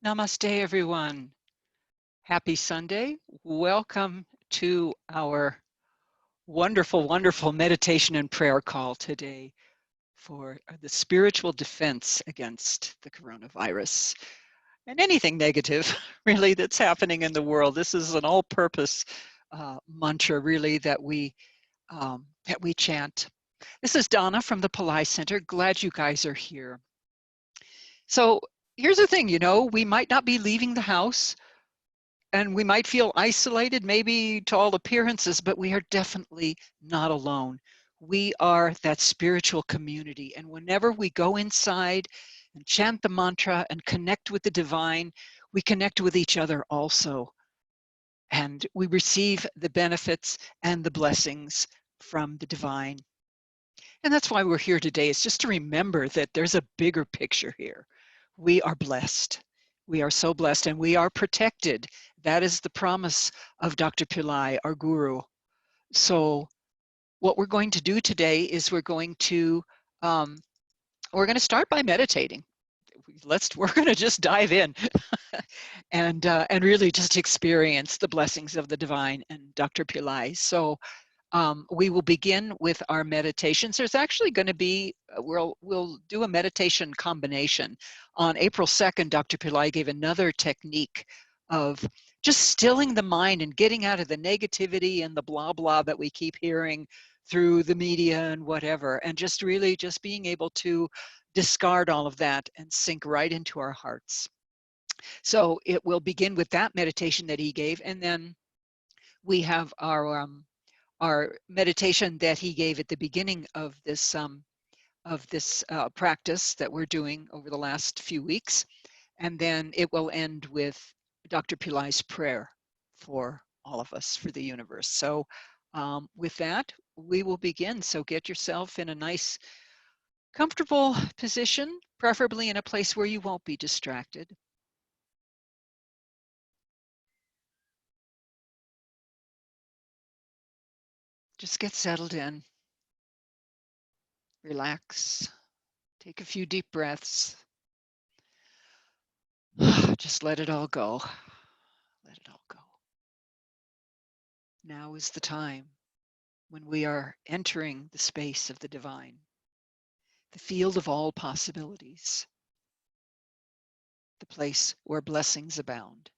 Namaste, everyone. Happy Sunday. Welcome to our wonderful meditation and prayer call today for the spiritual defense against the coronavirus and anything negative, really, that's happening in the world. This is an all-purpose mantra, really, that we chant. This is Donna from the Pillai Center. Glad you guys are here. So here's the thing, we might not be leaving the house, and we might feel isolated, maybe to all appearances, but we are definitely not alone. We are that spiritual community. And whenever we go inside and chant the mantra and connect with the divine, we connect with each other also. And we receive the benefits and the blessings from the divine. And that's why we're here today, is just to remember that there's a bigger picture here. We are blessed. We are so blessed, and we are protected. That is the promise of Dr. Pillai, our guru. So what we're going to do today is we're going to start by meditating. We're going to just dive in and really just experience the blessings of the divine and Dr. Pillai. So we will begin with our meditations. There's actually going to be, we'll do a meditation combination. On April 2nd, Dr. Pillai gave another technique of just stilling the mind and getting out of the negativity and the blah blah that we keep hearing through the media and whatever, and just really just being able to discard all of that and sink right into our hearts. So it will begin with that meditation that he gave, and then we have our meditation that he gave at the beginning of this practice that we're doing over the last few weeks. And then it will end with Dr. Pillai's prayer for all of us, for the universe. So with that, we will begin. So get yourself in a nice, comfortable position, preferably in a place where you won't be distracted. Just get settled in. Relax. Take a few deep breaths. Just let it all go. Let it all go. Now is the time when we are entering the space of the divine, the field of all possibilities, the place where blessings abound.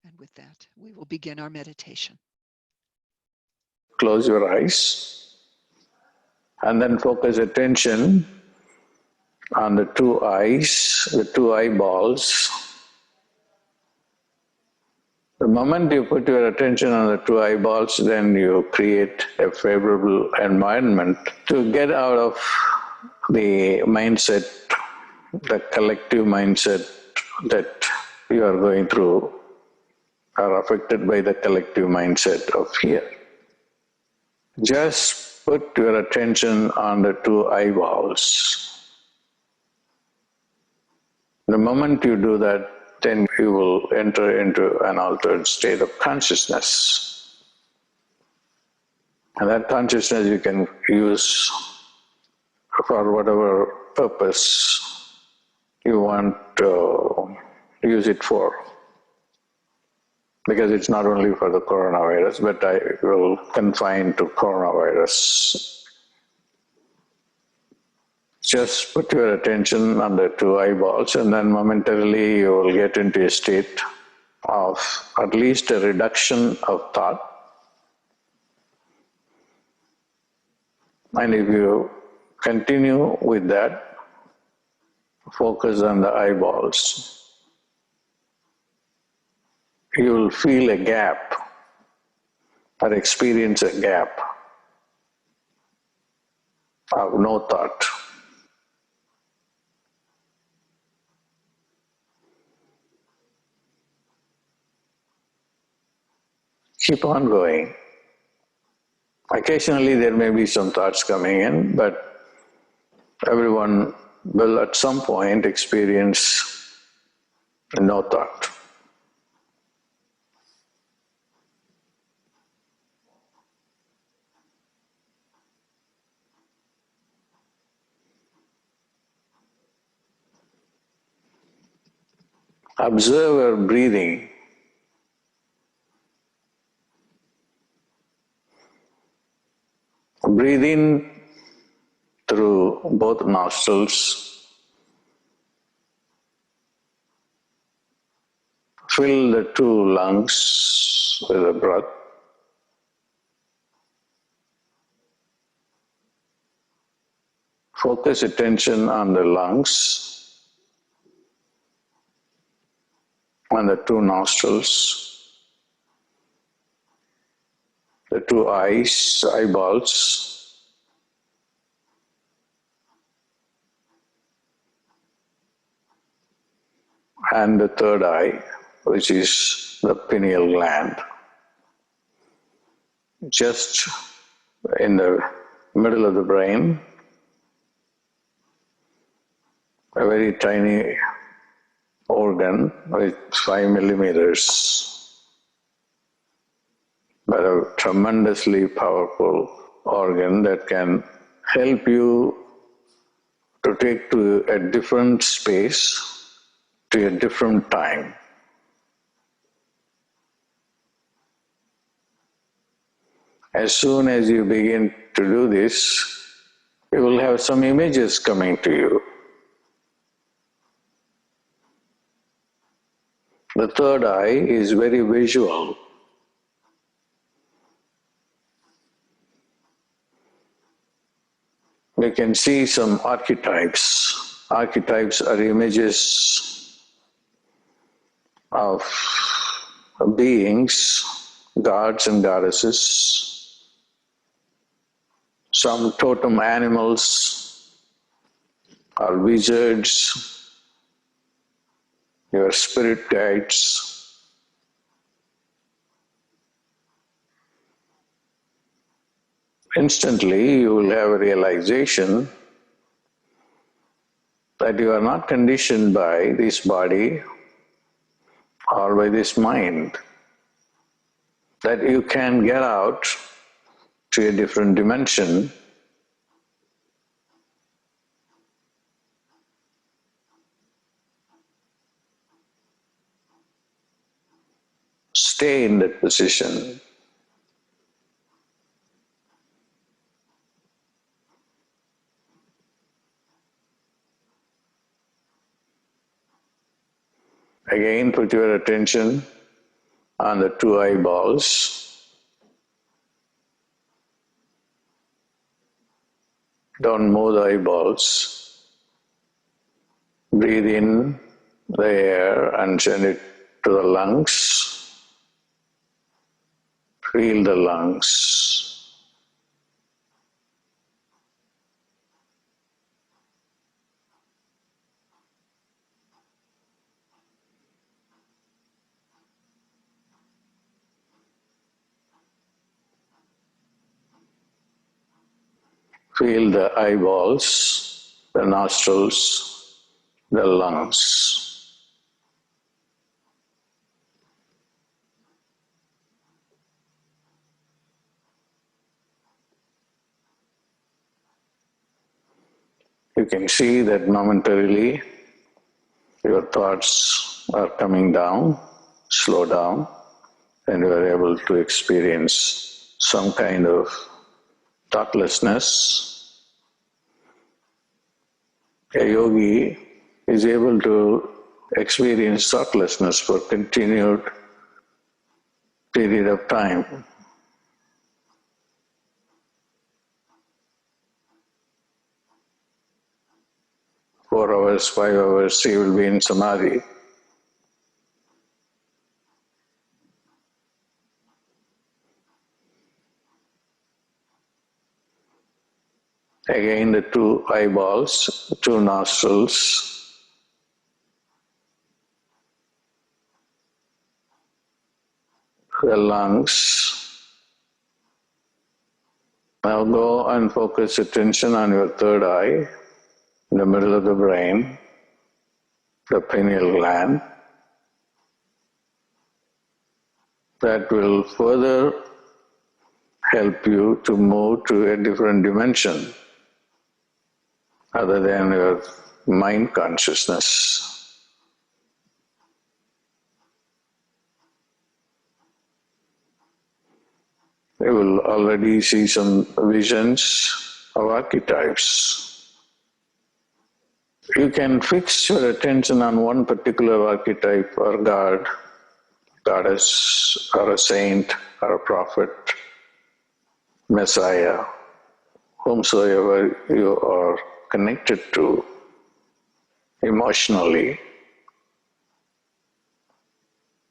And with that, we will begin our meditation. Close your eyes and then focus attention on the two eyes, the two eyeballs. The moment you put your attention on the two eyeballs, then you create a favorable environment to get out of the mindset, the collective mindset that you are going through, are affected by the collective mindset of fear. Just put your attention on the two eyeballs. The moment you do that, then you will enter into an altered state of consciousness. And that consciousness you can use for whatever purpose you want to use it for. Because it's not only for the coronavirus, but I will confine to coronavirus. Just put your attention on the two eyeballs, and then momentarily you will get into a state of at least a reduction of thought. And if you continue with that, focus on the eyeballs, you will feel a gap or experience a gap of no thought. Keep on going. Occasionally there may be some thoughts coming in, but everyone will at some point experience no thought. Observe your breathing. Breathe in through both nostrils. Fill the two lungs with the breath. Focus attention on the lungs, on the two nostrils, the two eyes, eyeballs, and the third eye, which is the pineal gland. Just in the middle of the brain, a very tiny organ with 5 millimeters, but a tremendously powerful organ that can help you to take to a different space, to a different time. As soon as you begin to do this, you will have some images coming to you. The third eye is very visual. We can see some archetypes. Archetypes are images of beings, gods and goddesses, some totem animals or wizards, your spirit guides. Instantly you will have a realization that you are not conditioned by this body or by this mind, that you can get out to a different dimension stay in that position. Again, put your attention on the two eyeballs. Don't move the eyeballs. Breathe in the air and send it to the lungs. Feel the lungs. Feel the eyeballs, the nostrils, the lungs. You can see that momentarily your thoughts are coming down, slow down, and you are able to experience some kind of thoughtlessness. A yogi is able to experience thoughtlessness for continued period of time. 4 hours, 5 hours, he will be in samadhi. Again, the two eyeballs, two nostrils, the lungs. Now go and focus attention on your third eye, in the middle of the brain, the pineal gland. That will further help you to move to a different dimension other than your mind consciousness. you will already see some visions of archetypes. You can fix your attention on one particular archetype or god, goddess, or a saint, or a prophet, Messiah, whomsoever you are connected to emotionally,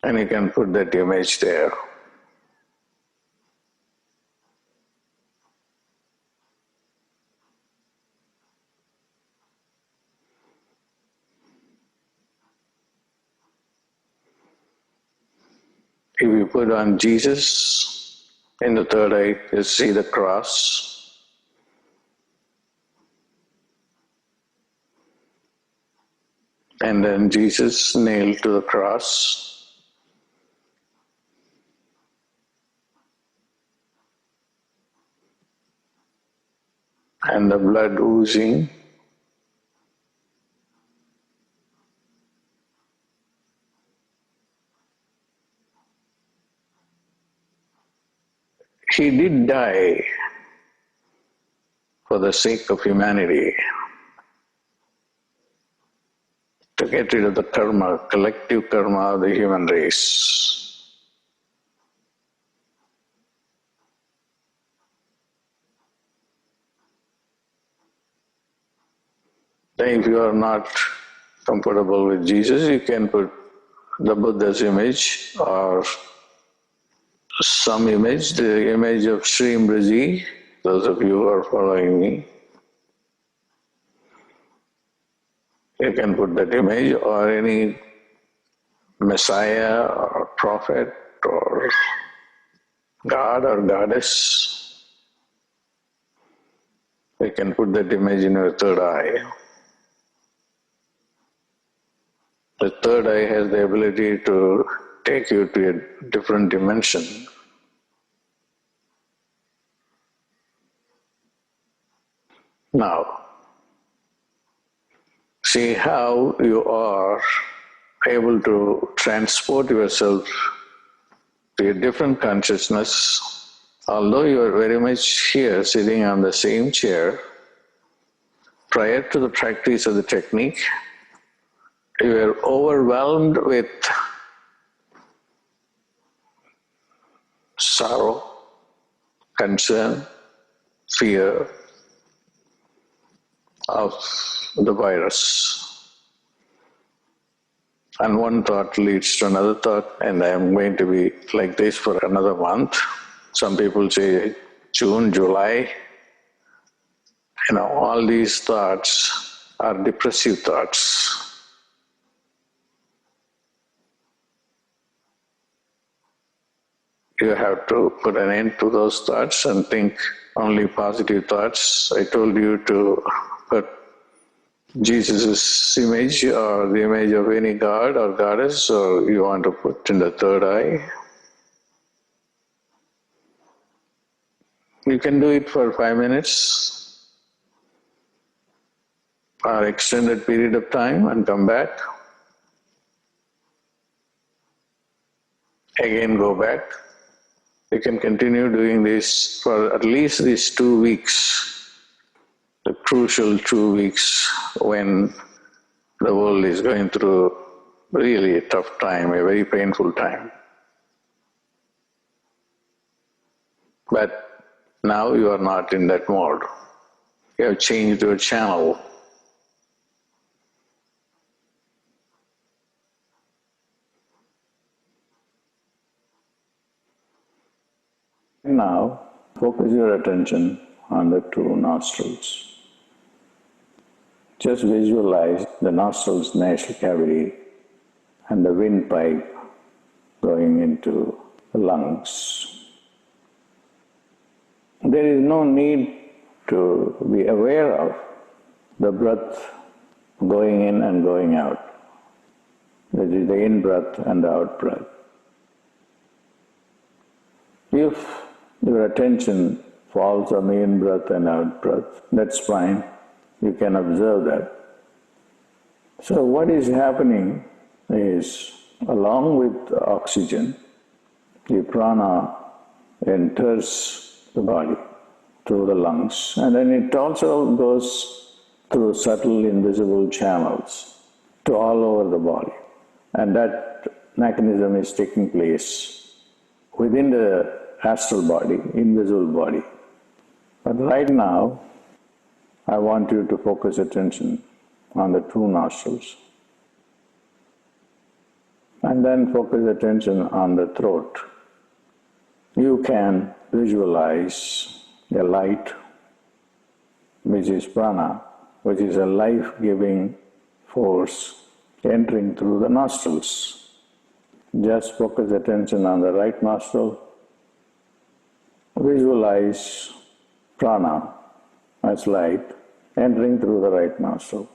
and you can put that image there. If you put on Jesus in the third eye, you see the cross. And then Jesus nailed to the cross. And the blood oozing. He did die for the sake of humanity, to get rid of the karma, collective karma of the human race. If you are not comfortable with Jesus, you can put the Buddha's image or some image, the image of Sri Imraji, those of you who are following me. You can put that image, or any Messiah or prophet or God or goddess. You can put that image in your third eye. The third eye has the ability to take you to a different dimension. Now, see how you are able to transport yourself to a different consciousness. Although you are very much here sitting on the same chair, prior to the practice of the technique, you were overwhelmed with sorrow, concern, fear of the virus. And one thought leads to another thought, and I am going to be like this for another month. Some people say June, July. All these thoughts are depressive thoughts. You have to put an end to those thoughts and think only positive thoughts. I told you to put Jesus' image or the image of any god or goddess, or you want to put in the third eye. You can do it for 5 minutes or extended period of time and come back. Again go back. You can continue doing this for at least these 2 weeks, the crucial 2 weeks when the world is going through really a tough time, a very painful time. But now you are not in that mode. You have changed your channel. Now, focus your attention on the 2 nostrils. Just visualize the nostrils, nasal cavity, and the windpipe going into the lungs. There is no need to be aware of the breath going in and going out. That is the in-breath and the out-breath. If your attention falls on the in-breath and out-breath, that's fine. You can observe that. So what is happening is, along with oxygen, the prana enters the body through the lungs, and then it also goes through subtle invisible channels to all over the body. And that mechanism is taking place within the astral body, invisible body. But right now, I want you to focus attention on the two nostrils. And then focus attention on the throat. You can visualize a light, which is prana, which is a life-giving force entering through the nostrils. Just focus attention on the right nostril. Visualize prana as light entering through the right nostril.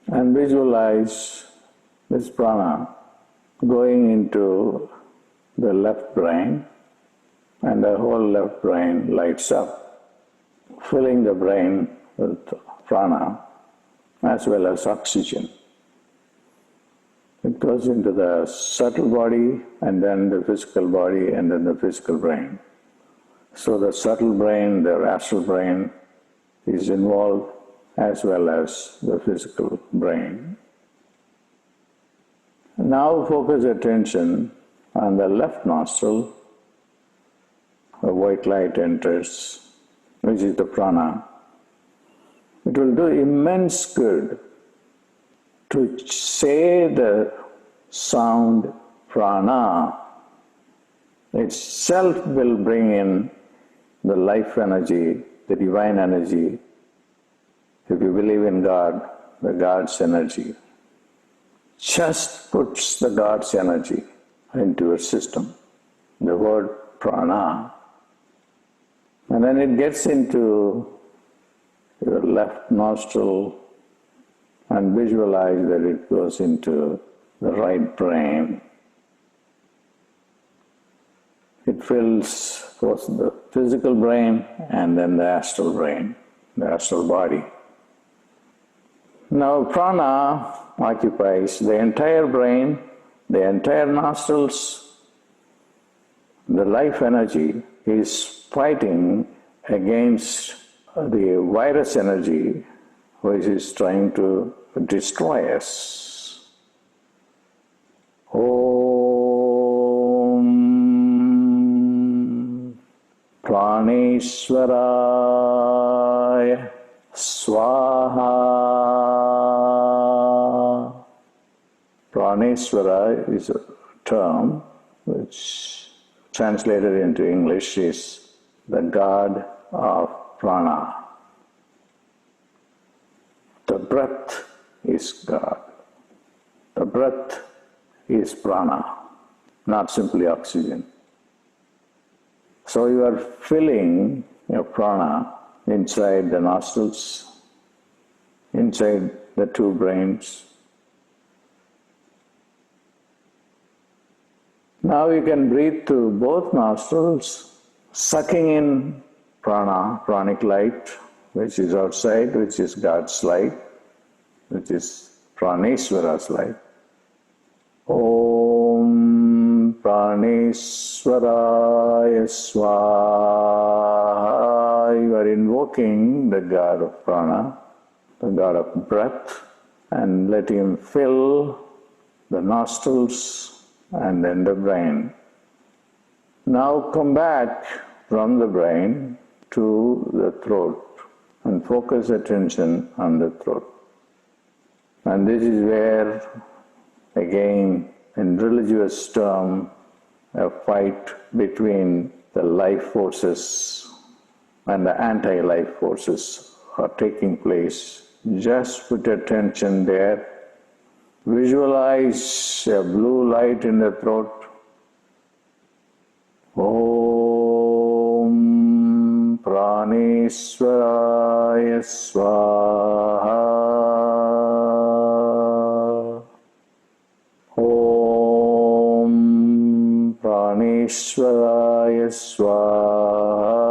And visualize this prana going into the left brain, and the whole left brain lights up, filling the brain with prana as well as oxygen. It goes into the subtle body, and then the physical body, and then the physical brain. So the subtle brain, the astral brain, is involved as well as the physical brain. Now focus attention on the left nostril. A white light enters, which is the prana. It will do immense good to say the sound prana. Itself will bring in the life energy, the divine energy. If you believe in God, the God's energy just puts the God's energy into your system. The word prana. And then it gets into your left nostril, and visualize that it goes into the right brain. It fills both the physical brain and then the astral brain, the astral body. Now prana occupies the entire brain, the entire nostrils. The life energy is fighting against the virus energy which is trying to destroy us. Om Praneshwaraya Swaha. Praneshwara is a term which translated into English is the God of prana. The breath is God. The breath is prana, not simply oxygen. So you are filling your prana inside the nostrils, inside the two brains. Now you can breathe through both nostrils, sucking in prana, pranic light, which is outside, which is God's light, which is Praneshwara's light. Om Praneshwaraya Swaha. You are invoking the God of prana, the God of breath, and let him fill the nostrils and then the brain. Now come back from the brain to the throat and focus attention on the throat. And this is where, again, in religious term, a fight between the life forces and the anti-life forces are taking place. Just put attention there. Visualize a blue light in the throat. Om Praneshwaraya Swaha. Om Praneshwaraya Swaha.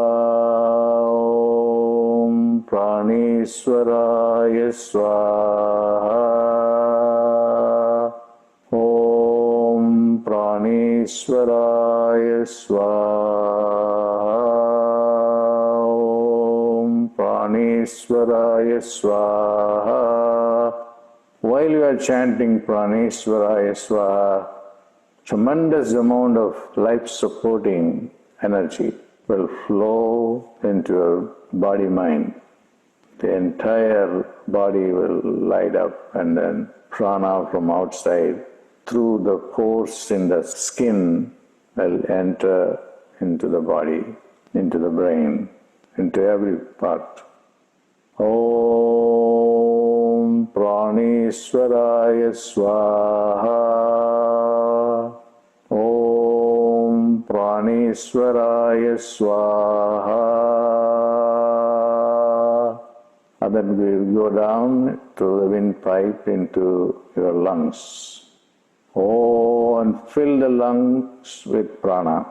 Om Praneshwaraya Swaha. Om Praneshwaraya Praneshwaraya Swaha. Om Praneshwaraya Swaha. While you are chanting Praneshwaraya Swaha, tremendous amount of life-supporting energy will flow into your body-mind. The entire body will light up, and then prana from outside through the pores in the skin will enter into the body, into the brain, into every part. Om Praneshwaraya Swaha. Om Praneshwaraya Swaha. And then we will go down to the windpipe into your lungs. Oh, and fill the lungs with prana.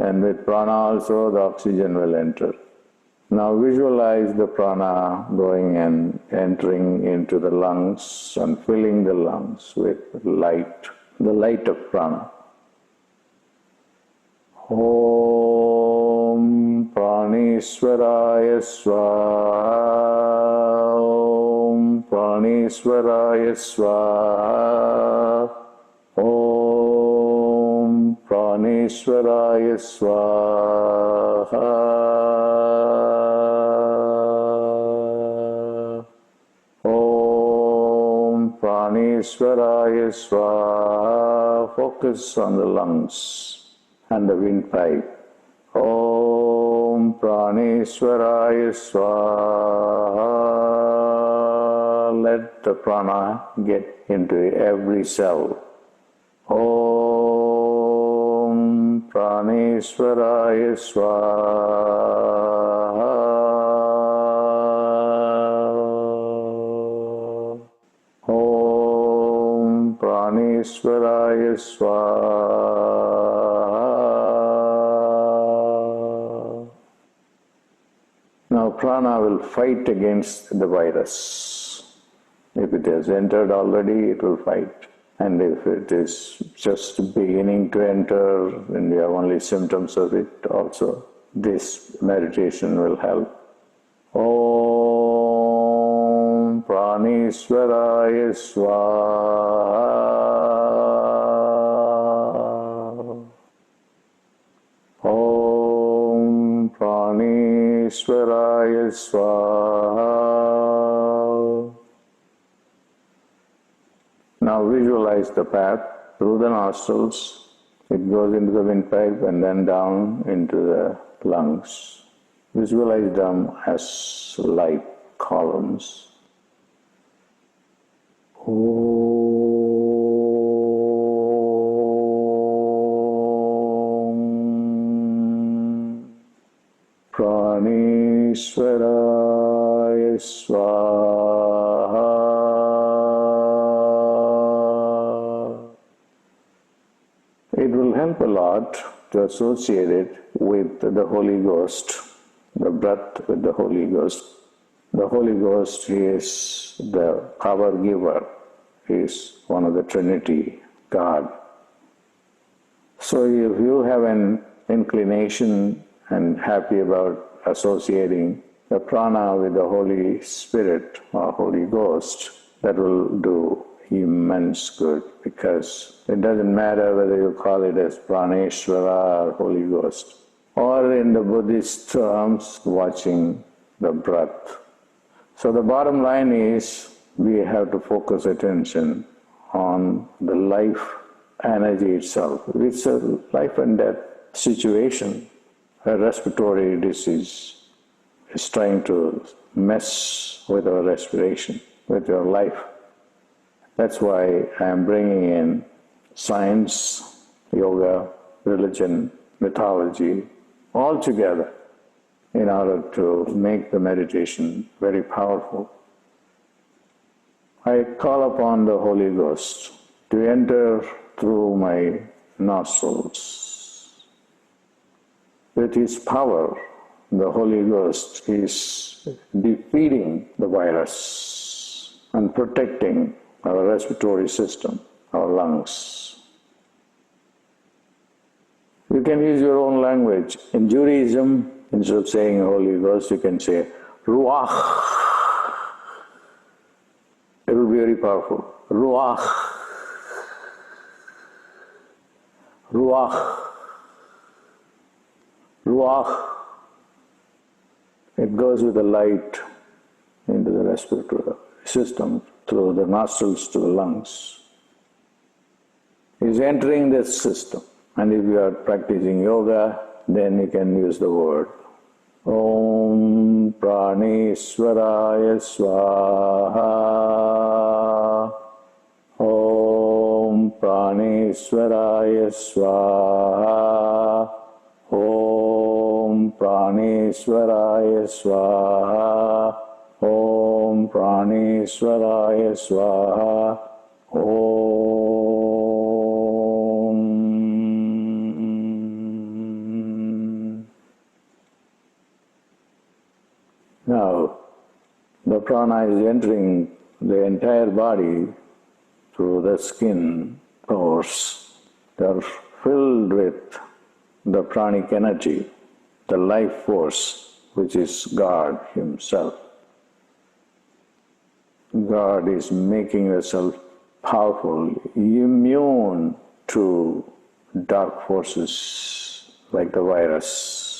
And with prana also the oxygen will enter. Now visualize the prana going and entering into the lungs and filling the lungs with light, the light of prana. Om Praneshwaraya Swaha. Om Praneshwaraya Swaha. Om Praneshwaraya Swaha. Om Praneshwaraya Swaha. Focus on the lungs and the windpipe. Om Praneshwaraya Swaha. Let the prana get into every cell. Om Praneshwaraya Swaha. Om Praneshwaraya Swaha. Now prana will fight against the virus. If it has entered already, it will fight. And if it is just beginning to enter and you have only symptoms of it also, this meditation will help. Om Praneshwaraya Swaha. Om Praneshwaraya Swaha. Now visualize the path through the nostrils. It goes into the windpipe and then down into the lungs. Visualize them as light columns. Om Praneshwaraya Swaha. It will help a lot to associate it with the Holy Ghost, the breath with the Holy Ghost. The Holy Ghost is the power giver, is one of the Trinity, God. So if you have an inclination and happy about associating the prana with the Holy Spirit or Holy Ghost, that will do immense good, because it doesn't matter whether you call it as Praneshwara or Holy Ghost, or in the Buddhist terms, watching the breath. So the bottom line is we have to focus attention on the life energy itself. It's a life and death situation. A respiratory disease is trying to mess with our respiration, with your life. That's why I am bringing in science, yoga, religion, mythology, all together in order to make the meditation very powerful. I call upon the Holy Ghost to enter through my nostrils. With His power, the Holy Ghost is defeating the virus and protecting our respiratory system, our lungs. You can use your own language. In Judaism, instead of saying Holy Ghost, you can say Ruach. It will be very powerful. Ruach. Ruach. Ruach. It goes with the light into the respiratory system through the nostrils to the lungs. It's entering this system. And if you are practicing yoga, then you can use the word Om Praneshwaraya Swaha. Om Praneshwaraya Swaha. Om Praneshwaraya Swaha. Om Praneshwaraya Swaha. Now, the prana is entering the entire body through the skin pores. They are filled with the pranic energy, the life force, which is God Himself. God is making yourself powerful, immune to dark forces like the virus.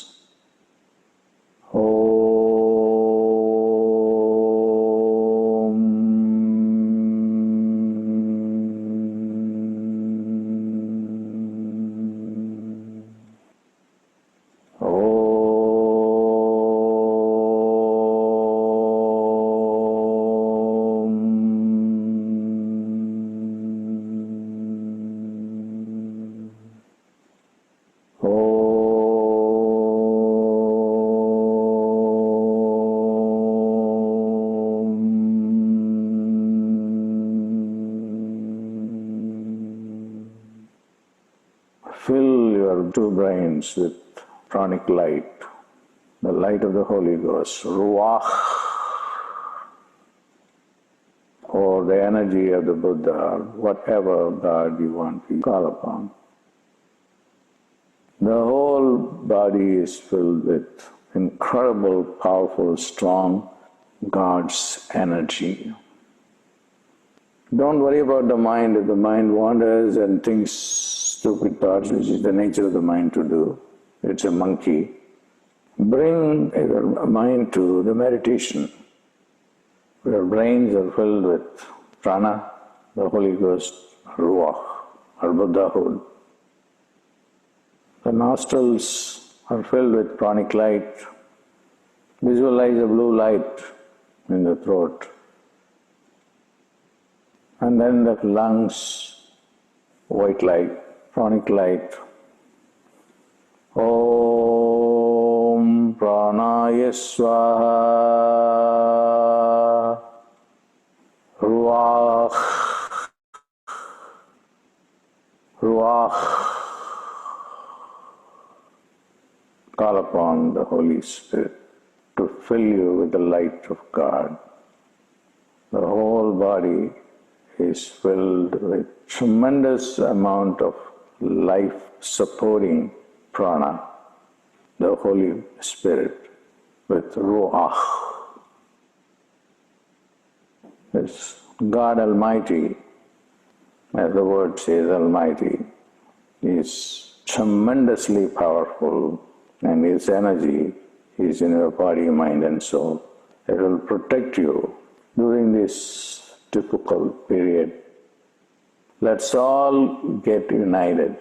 Fill your two brains with pranic light, the light of the Holy Ghost, Ruach, or the energy of the Buddha, or whatever God you want to call upon. The whole body is filled with incredible, powerful, strong God's energy. Don't worry about the mind. If the mind wanders and thinks stupid thoughts, which is the nature of the mind to do, it's a monkey. Bring your mind to the meditation. Your brains are filled with prana, the Holy Ghost, Ruach, or Buddhahood. The nostrils are filled with pranic light. Visualize a blue light in the throat. And then the lungs, white light, pranic light. Om Pranaya Swaha. Ruach. Ruach. Call upon the Holy Spirit to fill you with the light of God. The whole body is filled with tremendous amount of life-supporting prana, the Holy Spirit, with Ruach. It's God Almighty, as the word says, Almighty, is tremendously powerful, and His energy is in your body, mind and soul. It will protect you during this difficult period. Let's all get united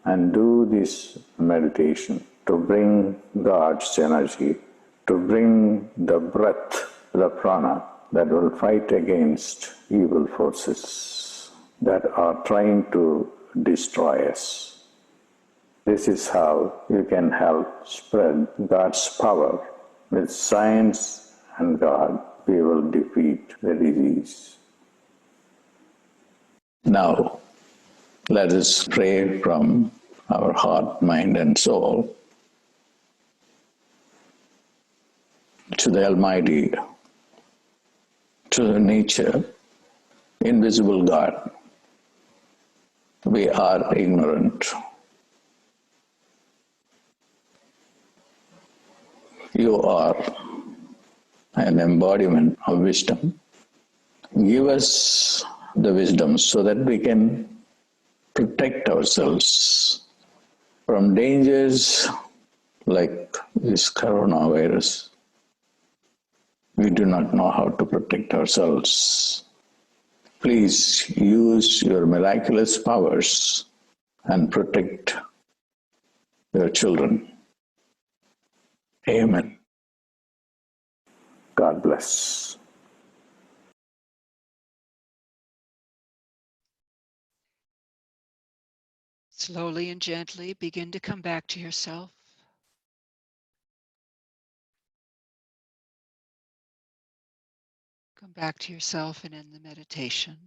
and do this meditation to bring God's energy, to bring the breath, the prana, that will fight against evil forces that are trying to destroy us. This is how you can help spread God's power. With science and God, we will defeat the disease. Now, let us pray from our heart, mind, and soul to the Almighty, to the nature, invisible God. We are ignorant. You are an embodiment of wisdom. Give us the wisdom so that we can protect ourselves from dangers like this coronavirus. We do not know how to protect ourselves. Please use your miraculous powers and protect your children. Amen. God bless. Slowly and gently begin to come back to yourself. Come back to yourself and end the meditation.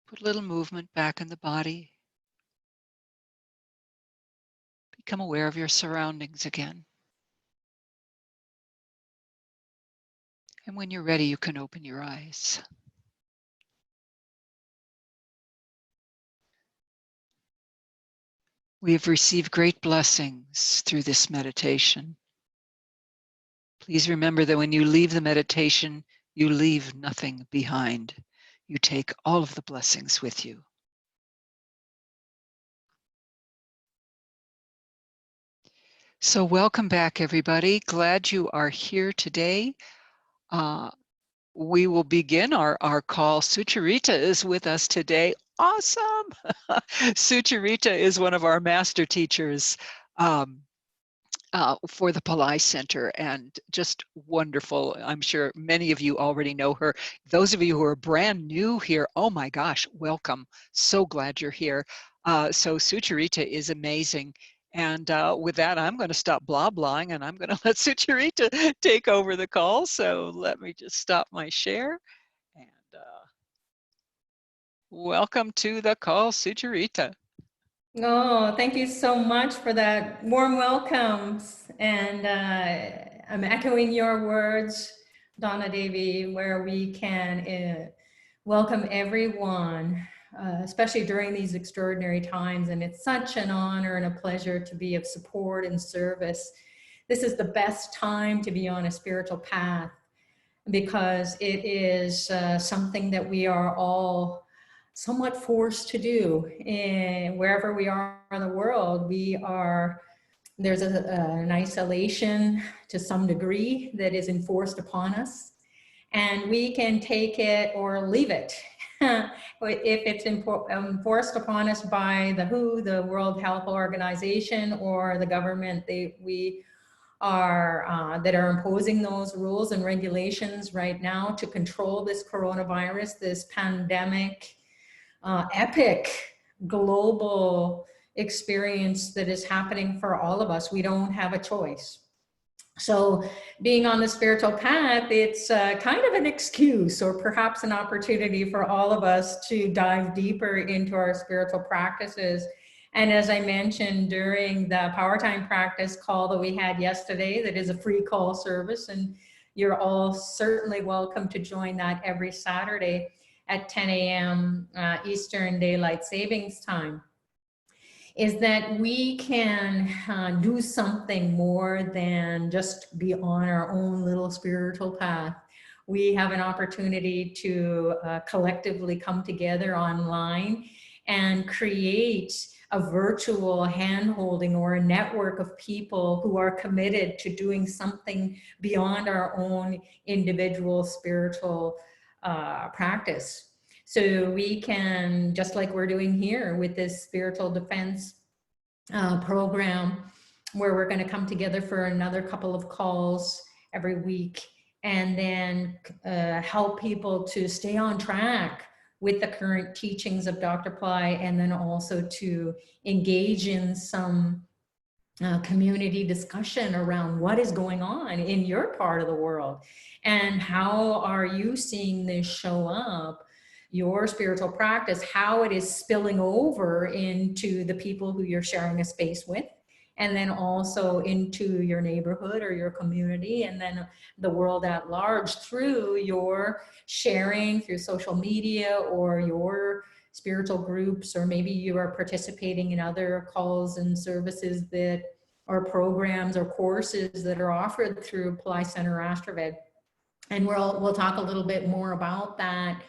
Put a little movement back in the body. Become aware of your surroundings again. And when you're ready, you can open your eyes. We have received great blessings through this meditation. Please remember that when you leave the meditation, you leave nothing behind. You take all of the blessings with you. So welcome back, everybody. Glad you are here today. We will begin our call. Sucharita is with us today. Awesome! Sucharita is one of our master teachers for the Pillai Center, and just wonderful. I'm sure many of you already know her. Those of you who are brand new here, oh my gosh, welcome. So glad you're here. So Sucharita is amazing. And with that, I'm going to stop blah-blahing, and I'm going to let Sucharita take over the call. So let me just stop my share. And welcome to the call, Sucharita. Oh, thank you so much for that warm welcomes. And I'm echoing your words, Donna Devi, where we can welcome everyone, especially during these extraordinary times. And it's such an honor and a pleasure to be of support and service. This is the best time to be on a spiritual path, because it is something that we are all somewhat forced to do. And wherever we are in the world, there's an isolation to some degree that is enforced upon us, and we can take it or leave it. If it's enforced upon us by the WHO, the World Health Organization, or the government, that are imposing those rules and regulations right now to control this coronavirus, this pandemic, epic global experience that is happening for all of us. We don't have a choice. So being on the spiritual path, it's kind of an excuse, or perhaps an opportunity for all of us to dive deeper into our spiritual practices. And as I mentioned during the Power Time practice call that we had yesterday, that is a free call service, and you're all certainly welcome to join that every Saturday at 10 a.m. Eastern Daylight Savings Time, is that we can do something more than just be on our own little spiritual path. We have an opportunity to collectively come together online and create a virtual hand-holding or a network of people who are committed to doing something beyond our own individual spiritual practice. So we can, just like we're doing here with this spiritual defense program, where we're going to come together for another couple of calls every week, and then help people to stay on track with the current teachings of Dr. Pillai, and then also to engage in some community discussion around what is going on in your part of the world, and how are you seeing this show up, your spiritual practice, how it is spilling over into the people who you're sharing a space with, and then also into your neighborhood or your community, and then the world at large through your sharing through social media, or your spiritual groups, or maybe you are participating in other calls and services that or programs or courses that are offered through Pillai Center Astrovid. And we'll talk a little bit more about that,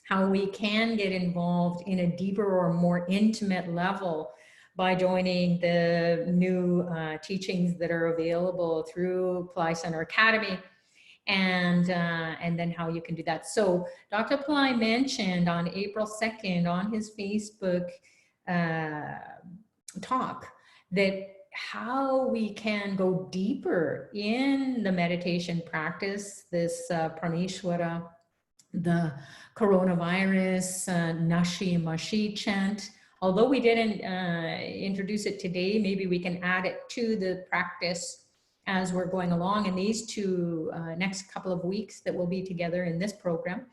how we can get involved in a deeper or more intimate level by joining the new teachings that are available through Pillai Center Academy, and then how you can do that. So Dr. Pillai mentioned on April 2nd on his Facebook talk that how we can go deeper in the meditation practice, this Praneshwara, the coronavirus, Nashi Mashi chant. Although we didn't introduce it today, maybe we can add it to the practice as we're going along in these two next couple of weeks that we'll be together in this program.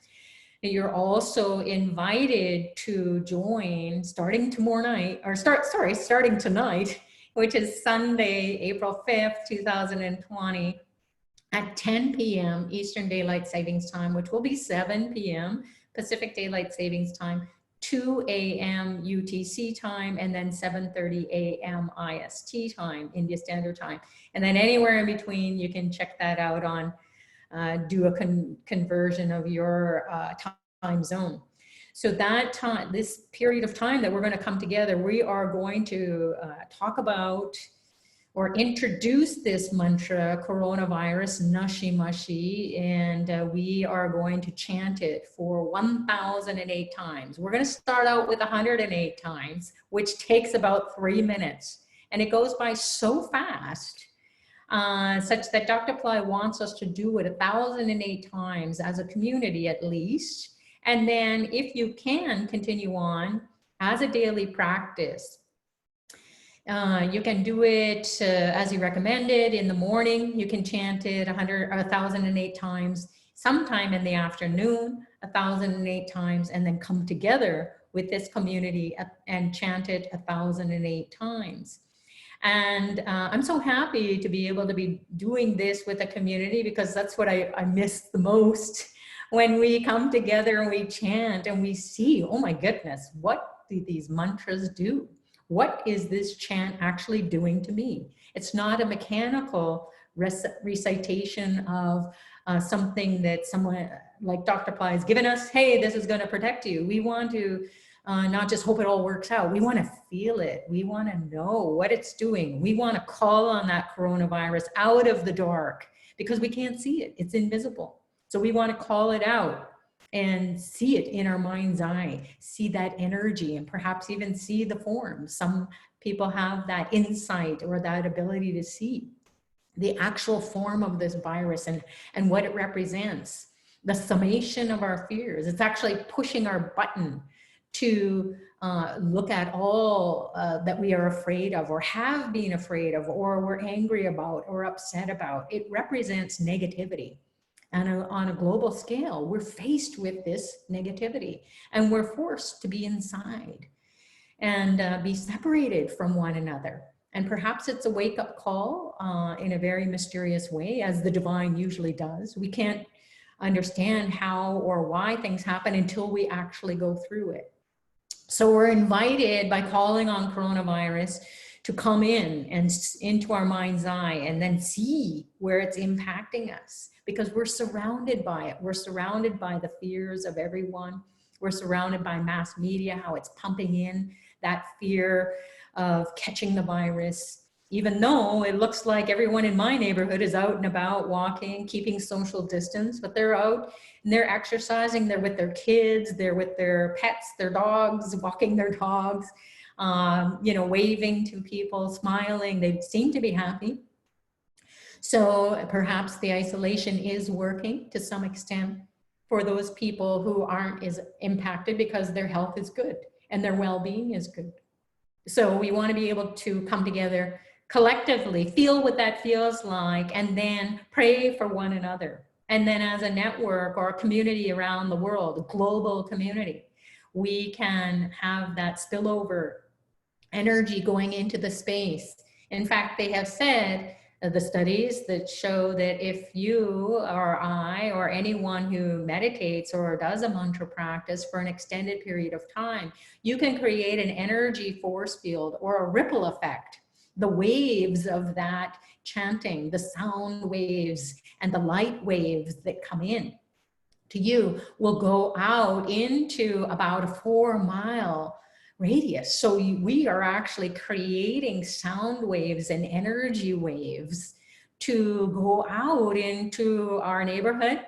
You're also invited to join starting tomorrow night, or starting tonight, which is Sunday, April 5th, 2020, at 10 p.m. Eastern Daylight Savings Time, which will be 7 p.m. Pacific Daylight Savings Time, 2 a.m. UTC time, and then 7:30 a.m. IST time, India Standard Time. And then anywhere in between, you can check that out on, do a conversion of your time zone. So that time, this period of time that we're going to come together, we are going to talk about or introduce this mantra, coronavirus, Nashi Mashi, and we are going to chant it for 1,008 times. We're going to start out with 108 times, which takes about 3 minutes. And it goes by so fast, such that Dr. Pillai wants us to do it 1,008 times as a community at least. And then if you can continue on as a daily practice, you can do it as he recommended in the morning. You can chant it 1,008 times, sometime in the afternoon, 1,008 times, and then come together with this community and chant it 1,008 times. And I'm so happy to be able to be doing this with a community, because that's what I miss the most. When we come together and we chant and we see, oh my goodness, what do these mantras do? What is this chant actually doing to me? It's not a mechanical recitation of something that someone like Dr. Pillai has given us. Hey, this is going to protect you. We want to not just hope it all works out. We want to feel it. We want to know what it's doing. We want to call on that coronavirus out of the dark, because we can't see it. It's invisible. So we want to call it out and see it in our mind's eye, see that energy, and perhaps even see the form. Some people have that insight or that ability to see the actual form of this virus and what it represents, the summation of our fears. It's actually pushing our button to look at all that we are afraid of, or have been afraid of, or we're angry about, or upset about. It represents negativity. And on a global scale, we're faced with this negativity, and we're forced to be inside and be separated from one another. And perhaps it's a wake-up call in a very mysterious way, as the divine usually does. We can't understand how or why things happen until we actually go through it. So we're invited, by calling on coronavirus, to come in and into our mind's eye and then see where it's impacting us, because we're surrounded by it. We're surrounded by the fears of everyone. We're surrounded by mass media, how it's pumping in that fear of catching the virus, even though it looks like everyone in my neighborhood is out and about walking, keeping social distance, but they're out and they're exercising. They're with their kids, they're with their pets, their dogs, walking their dogs, you know, waving to people, smiling. They seem to be happy. So perhaps the isolation is working to some extent for those people who aren't as impacted, because their health is good and their well-being is good. So we want to be able to come together collectively, feel what that feels like, and then pray for one another. And then as a network or a community around the world, a global community, we can have that spillover energy going into the space. In fact, they have said The studies that show that if you or I or anyone who meditates or does a mantra practice for an extended period of time, you can create an energy force field or a ripple effect. The waves of that chanting, the sound waves and the light waves that come in to you will go out into about a 4-mile radius. So we are actually creating sound waves and energy waves to go out into our neighborhood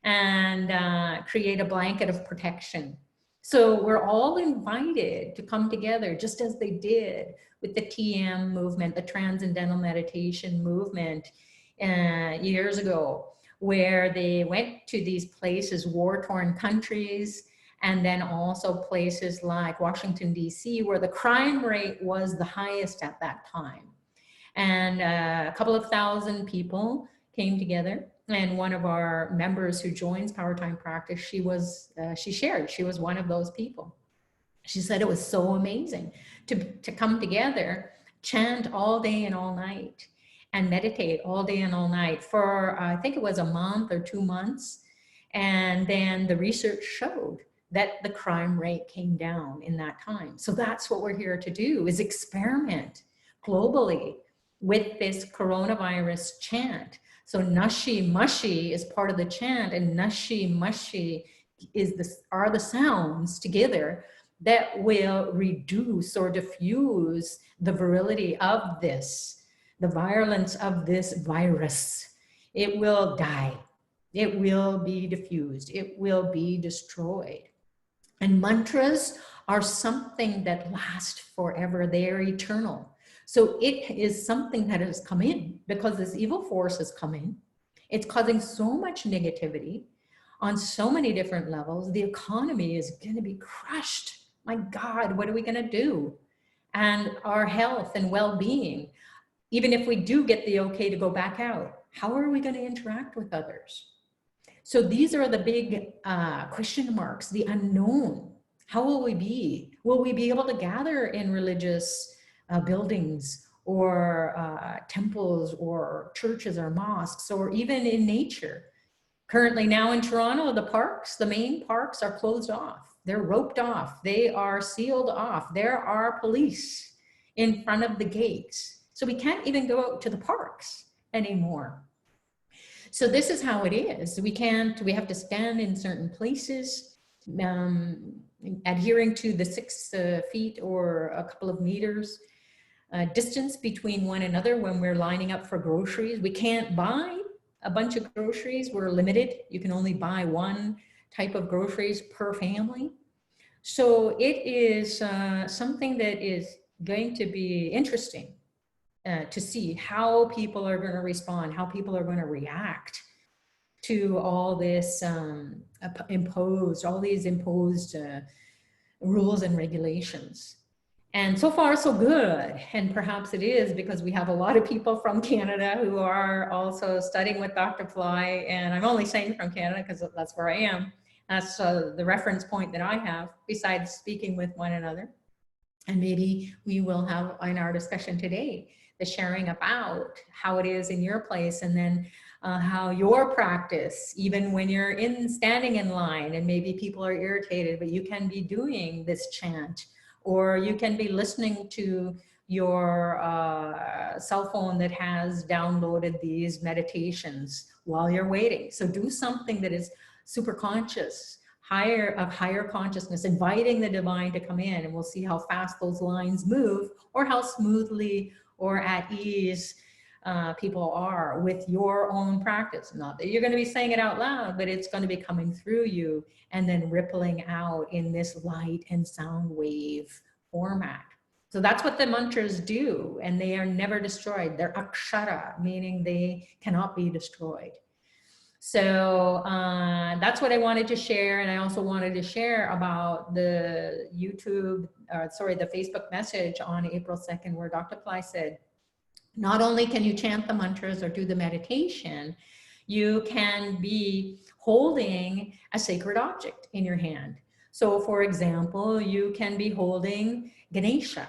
and create a blanket of protection. So we're all invited to come together, just as they did with the TM movement, the Transcendental Meditation movement years ago, where they went to these places, war-torn countries, and then also places like Washington, D.C., where the crime rate was the highest at that time. And a couple of thousand people came together. And one of our members who joins Power Time Practice, she shared, she was one of those people. She said it was so amazing to come together, chant all day and all night, and meditate all day and all night for, I think it was a month or 2 months. And then the research showed that the crime rate came down in that time. So that's what we're here to do, is experiment globally with this coronavirus chant. So Nashi Mashi is part of the chant, and Nashi Mashi are the sounds together that will reduce or diffuse the virility of this, the virulence of this virus. It will die. It will be diffused. It will be destroyed. And mantras are something that last forever. They are eternal. So it is something that has come in because this evil force has come in. It's causing so much negativity on so many different levels. The economy is going to be crushed. My God, what are we going to do? And our health and well-being, even if we do get the okay to go back out, how are we going to interact with others? So these are the big question marks, the unknown. How will we be? Will we be able to gather in religious buildings or temples or churches or mosques or even in nature? Currently now in Toronto, the parks, the main parks are closed off. They're roped off. They are sealed off. There are police in front of the gates. So we can't even go out to the parks anymore. So this is how it is. We have to stand in certain places, adhering to the 6 feet or a couple of meters distance between one another when we're lining up for groceries. We can't buy a bunch of groceries. We're limited. You can only buy one type of groceries per family. So it is something that is going to be interesting to see how people are going to respond, how people are going to react to all this all these imposed rules and regulations. And so far, so good. And perhaps it is because we have a lot of people from Canada who are also studying with Dr. Pillai. And I'm only saying from Canada because that's where I am. That's the reference point that I have, besides speaking with one another. And maybe we will have in our discussion today the sharing about how it is in your place, and then how your practice, even when you're standing in line and maybe people are irritated, but you can be doing this chant, or you can be listening to your cell phone that has downloaded these meditations while you're waiting. So do something that is super conscious, higher consciousness, inviting the divine to come in, and we'll see how fast those lines move, or how smoothly or at ease people are with your own practice. Not that you're going to be saying it out loud, but it's going to be coming through you and then rippling out in this light and sound wave format. So that's what the mantras do, and they are never destroyed. They're akshara, meaning they cannot be destroyed. So that's what I wanted to share. And I also wanted to share about the the Facebook message on April 2nd, where Dr. Pillai said, not only can you chant the mantras or do the meditation, you can be holding a sacred object in your hand. So for example, you can be holding Ganesha.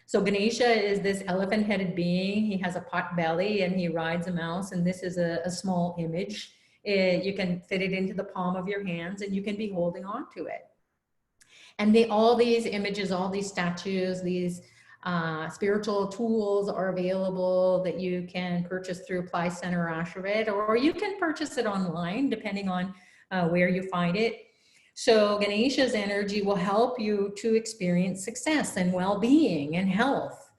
So Ganesha is this elephant-headed being. He has a pot belly and he rides a mouse, and this is a small image. You can fit it into the palm of your hands and you can be holding on to it. And all these images, all these statues, these spiritual tools are available that you can purchase through Pillai Center or Asheville, or you can purchase it online depending on where you find it. So Ganesha's energy will help you to experience success and well-being and health.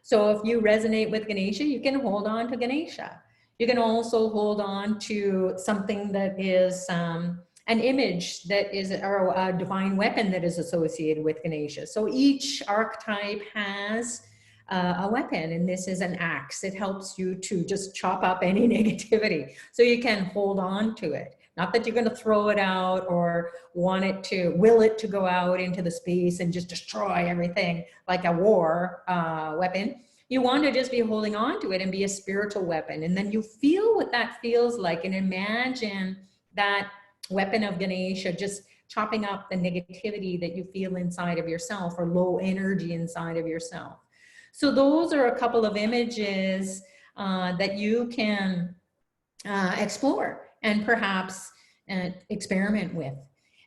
So if you resonate with Ganesha, you can hold on to Ganesha. You can also hold on to something that is an image that is, or a divine weapon that is associated with Ganesha. So each archetype has a weapon, and this is an axe. It helps you to just chop up any negativity. So you can hold on to it. Not that you're going to throw it out or want it to, will it to go out into the space and just destroy everything like a war weapon. You want to just be holding on to it and be a spiritual weapon. And then you feel what that feels like, and imagine that weapon of Ganesha just chopping up the negativity that you feel inside of yourself, or low energy inside of yourself. So those are a couple of images that you can explore and perhaps experiment with.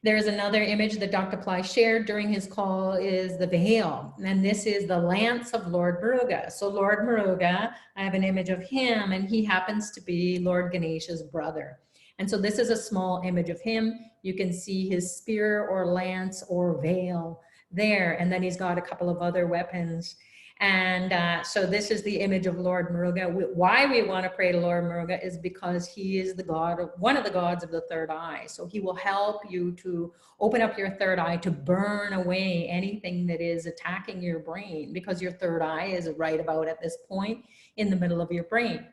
There's another image that Dr. Pillai shared during his call, is the veil. And this is the lance of Lord Muruga. So Lord Muruga, I have an image of him, and he happens to be Lord Ganesha's brother. And so this is a small image of him. You can see his spear or lance or veil there. And then he's got a couple of other weapons. And so this is the image of Lord Muruga. Why we want to pray to Lord Muruga is because he is the god of, one of the gods of the third eye. So he will help you to open up your third eye, to burn away anything that is attacking your brain, because your third eye is right about at this point in the middle of your brain.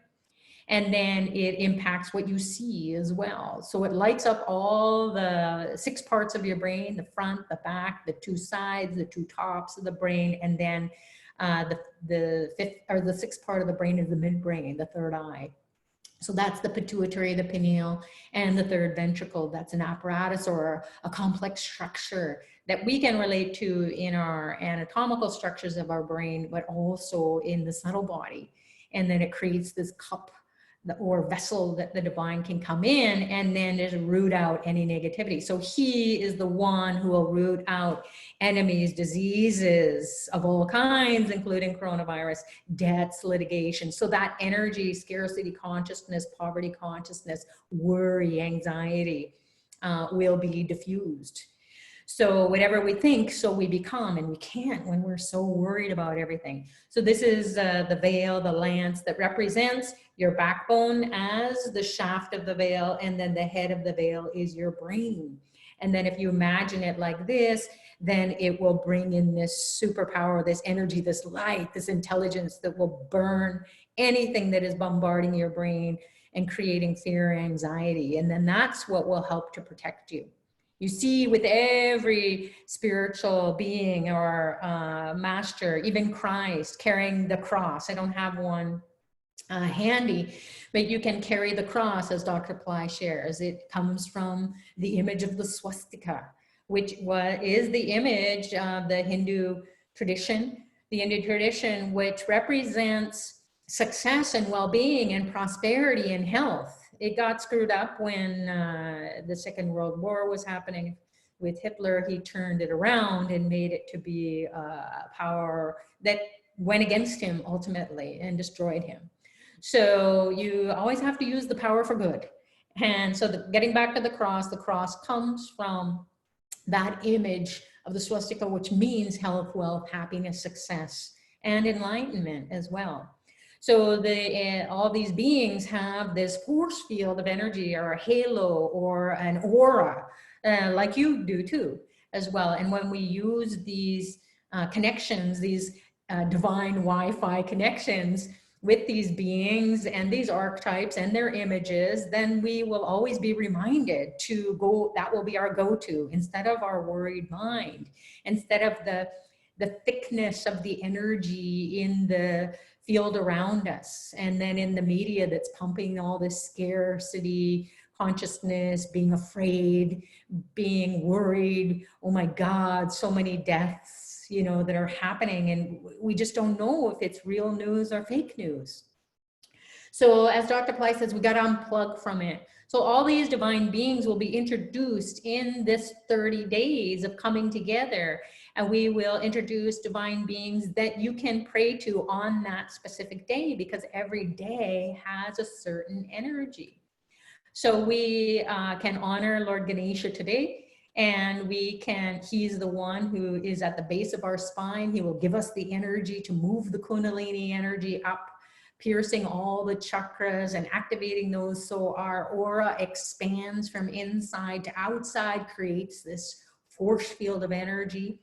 And then it impacts what you see as well. So it lights up all the 6 parts of your brain: the front, the back, the 2 sides, the 2 tops of the brain, and then the 5th or the 6th part of the brain is the midbrain, the third eye. So that's the pituitary, the pineal, and the third ventricle. That's an apparatus or a complex structure that we can relate to in our anatomical structures of our brain, but also in the subtle body. And then it creates this cup or vessel that the divine can come in and then just root out any negativity. So he is the one who will root out enemies, diseases of all kinds, including coronavirus, debts, litigation. So that energy, scarcity consciousness, poverty consciousness, worry, anxiety will be diffused. So whatever we think, so we become, and we can't when we're so worried about everything. So this is the veil, the lance, that represents your backbone as the shaft of the veil, and then the head of the veil is your brain. And then if you imagine it like this, then it will bring in this superpower, this energy, this light, this intelligence that will burn anything that is bombarding your brain and creating fear and anxiety. And then that's what will help to protect you. You see, with every spiritual being or master, even Christ carrying the cross. I don't have one handy, but you can carry the cross, as Dr. Pillai shares. It comes from the image of the swastika, which is the image of the Hindu tradition, which represents success and well-being and prosperity and health. It got screwed up when the Second World War was happening with Hitler. He turned it around and made it to be a power that went against him ultimately and destroyed him. So you always have to use the power for good. And so getting back to the cross comes from that image of the swastika, which means health, wealth, happiness, success, and enlightenment as well. So all these beings have this force field of energy, or a halo, or an aura, like you do too, as well. And when we use these connections, these divine Wi-Fi connections with these beings and these archetypes and their images, then we will always be reminded to go, that will be our go-to, instead of our worried mind, instead of the thickness of the energy in the field around us, and then in the media that's pumping all this scarcity consciousness, being afraid, being worried, oh my God, so many deaths, you know, that are happening, and we just don't know if it's real news or fake news. So as Dr. Pillai says, we got to unplug from it. So all these divine beings will be introduced in this 30 days of coming together, and we will introduce divine beings that you can pray to on that specific day, because every day has a certain energy. So we can honor Lord Ganesha today, and we can, he's the one who is at the base of our spine. He will give us the energy to move the Kundalini energy up, piercing all the chakras and activating those, so our aura expands from inside to outside, creates this force field of energy.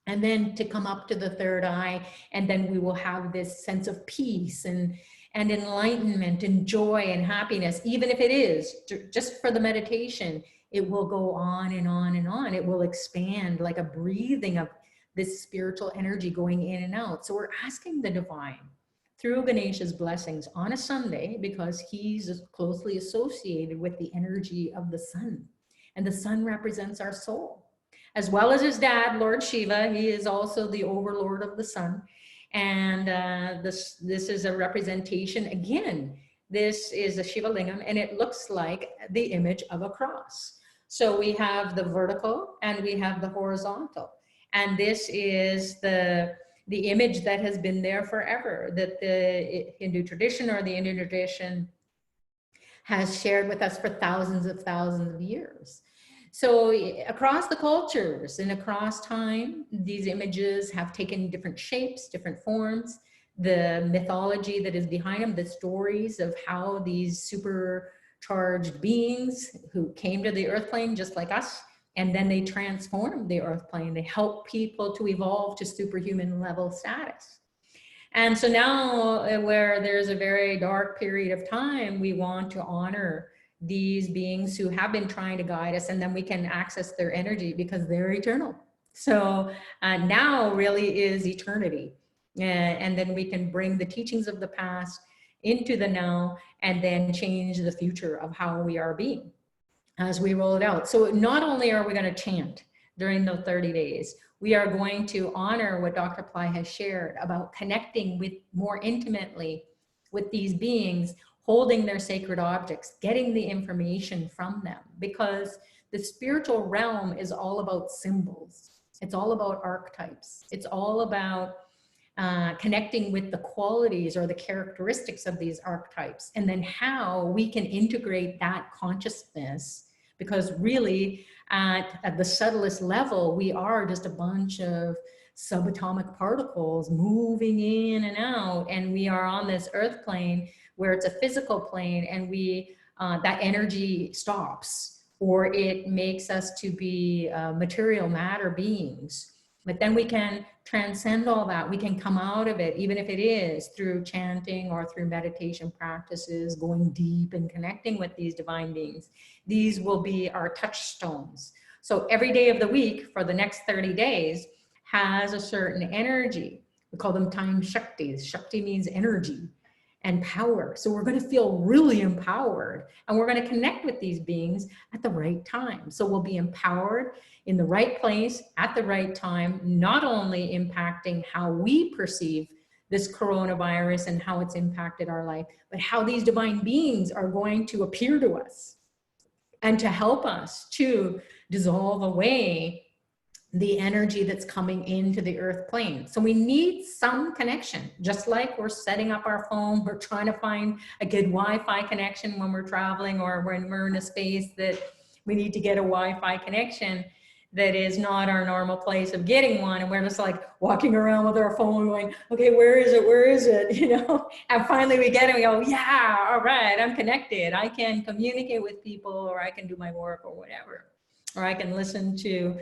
And then to come up to the third eye, and then we will have this sense of peace and enlightenment and joy and happiness. Even if it is just for the meditation, it will go on and on and on. It will expand like a breathing of this spiritual energy going in and out. So we're asking the divine through Ganesha's blessings on a Sunday, because he's closely associated with the energy of the sun, and the sun represents our soul, as well as his dad, Lord Shiva. He is also the overlord of the sun. And this is a representation. Again, this is a Shiva Lingam, and it looks like the image of a cross. So we have the vertical and we have the horizontal. And this is the image that has been there forever, that the Hindu tradition or the Indian tradition has shared with us for thousands of years. So across the cultures and across time, these images have taken different shapes, different forms. The mythology that is behind them, the stories of how these supercharged beings who came to the earth plane just like us, and then they transformed the earth plane. They help people to evolve to superhuman level status. And so now, where there's a very dark period of time, we want to honor these beings who have been trying to guide us, and then we can access their energy because they're eternal. So now really is eternity. And then we can bring the teachings of the past into the now, and then change the future of how we are being as we roll it out. So not only are we going to chant during the 30 days, we are going to honor what Dr. Pillai has shared about connecting with more intimately with these beings, holding their sacred objects, getting the information from them, because the spiritual realm is all about symbols. It's all about archetypes. It's all about connecting with the qualities or the characteristics of these archetypes, and then how we can integrate that consciousness, because really at the subtlest level, we are just a bunch of subatomic particles moving in and out, and we are on this earth plane where it's a physical plane, and we that energy stops, or it makes us to be material matter beings. But then we can transcend all that. We can come out of it, even if it is through chanting or through meditation practices, going deep and connecting with these divine beings. These will be our touchstones. So every day of the week for the next 30 days has a certain energy. We call them time shaktis. Shakti means energy and power. So we're going to feel really empowered, and we're going to connect with these beings at the right time. So we'll be empowered in the right place at the right time, not only impacting how we perceive this coronavirus and how it's impacted our life, but how these divine beings are going to appear to us and to help us to dissolve away the energy that's coming into the earth plane. So we need some connection, just like we're setting up our phone, we're trying to find a good Wi-Fi connection when we're traveling, or when we're in a space that we need to get a Wi-Fi connection that is not our normal place of getting one. And we're just like walking around with our phone going, okay, where is it? Where is it? You know, and finally we get it, we go, yeah, all right, I'm connected. I can communicate with people, or I can do my work or whatever. Or I can listen to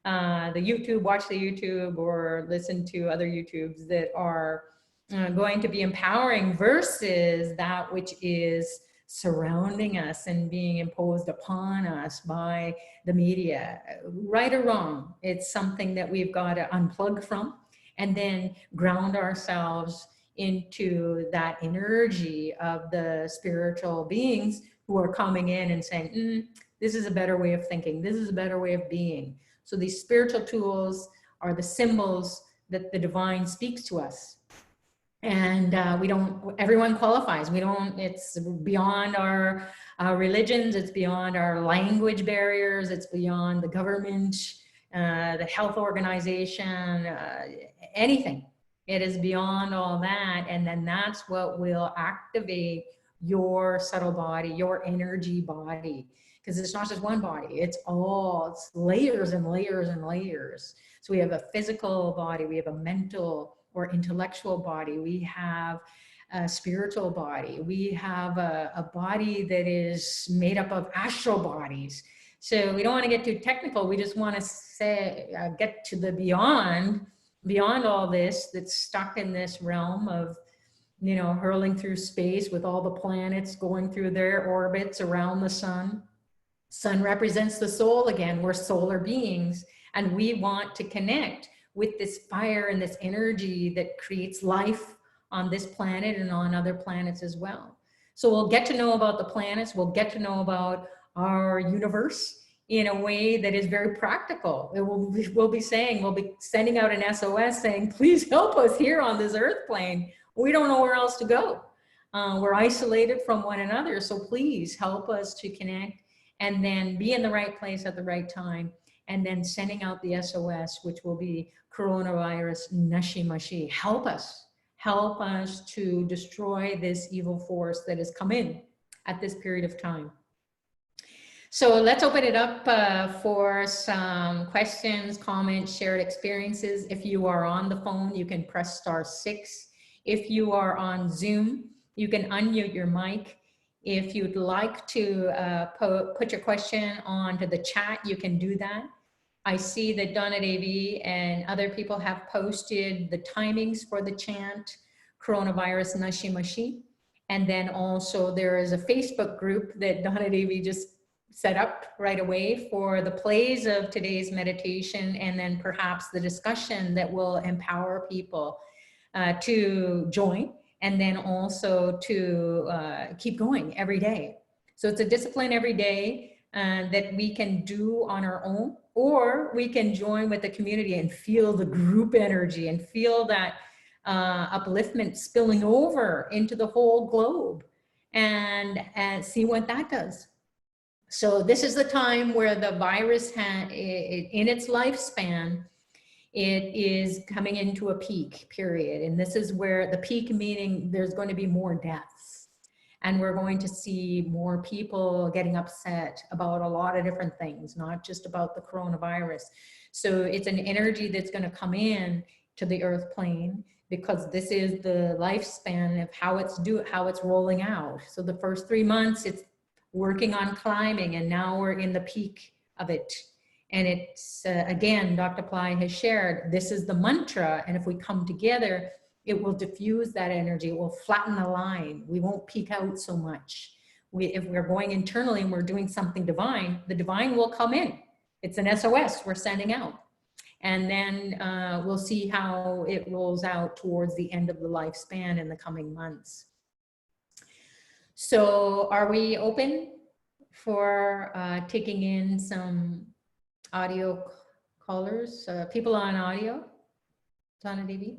the YouTube, watch the YouTube, or listen to other YouTubes that are going to be empowering, versus that which is surrounding us and being imposed upon us by the media. Right or wrong, it's something that we've got to unplug from, and then ground ourselves into that energy of the spiritual beings who are coming in and saying, this is a better way of thinking, this is a better way of being. So these spiritual tools are the symbols that the divine speaks to us. And everyone qualifies. It's beyond our religions, it's beyond our language barriers, it's beyond the government, the health organization, anything. It is beyond all that. And then that's what will activate your subtle body, your energy body. Because it's not just one body, it's layers and layers and layers. So we have a physical body, we have a mental or intellectual body, we have a spiritual body, we have a body that is made up of astral bodies. So we don't want to get too technical, we just want to say, get to the beyond all this that's stuck in this realm of, you know, hurling through space with all the planets going through their orbits around the sun. Sun represents the soul again. We're solar beings, and we want to connect with this fire and this energy that creates life on this planet and on other planets as well. So we'll get to know about the planets. We'll get to know about our universe in a way that is very practical. We'll be sending out an SOS saying, please help us here on this earth plane. We don't know where else to go. We're isolated from one another. So please help us to connect and then be in the right place at the right time. And then sending out the SOS, which will be coronavirus Nashimashi. Help us to destroy this evil force that has come in at this period of time. So let's open it up for some questions, comments, shared experiences. If you are on the phone, you can press *6. If you are on Zoom, you can unmute your mic. If you'd like to put your question onto the chat, you can do that. I see that Donna Davy and other people have posted the timings for the chant, coronavirus Nashimashi. And then also there is a Facebook group that Donna Davy just set up right away for the plays of today's meditation, and then perhaps the discussion that will empower people to join, and then also to keep going every day. So it's a discipline every day that we can do on our own, or we can join with the community and feel the group energy and feel that upliftment spilling over into the whole globe, and see what that does. So this is the time where the virus in its lifespan, it is coming into a peak period. And this is where the peak, meaning there's going to be more deaths. And we're going to see more people getting upset about a lot of different things, not just about the coronavirus. So it's an energy that's going to come in to the earth plane, because this is the lifespan of how it's rolling out. So the first 3 months, it's working on climbing, and now we're in the peak of it. And it's, again, Dr. Pillai has shared, this is the mantra, and if we come together, it will diffuse that energy, it will flatten the line, we won't peak out so much. If we're going internally and we're doing something divine, the divine will come in. It's an SOS we're sending out. And then we'll see how it rolls out towards the end of the lifespan in the coming months. So are we open for taking in some audio callers, people on audio? Donna Davy?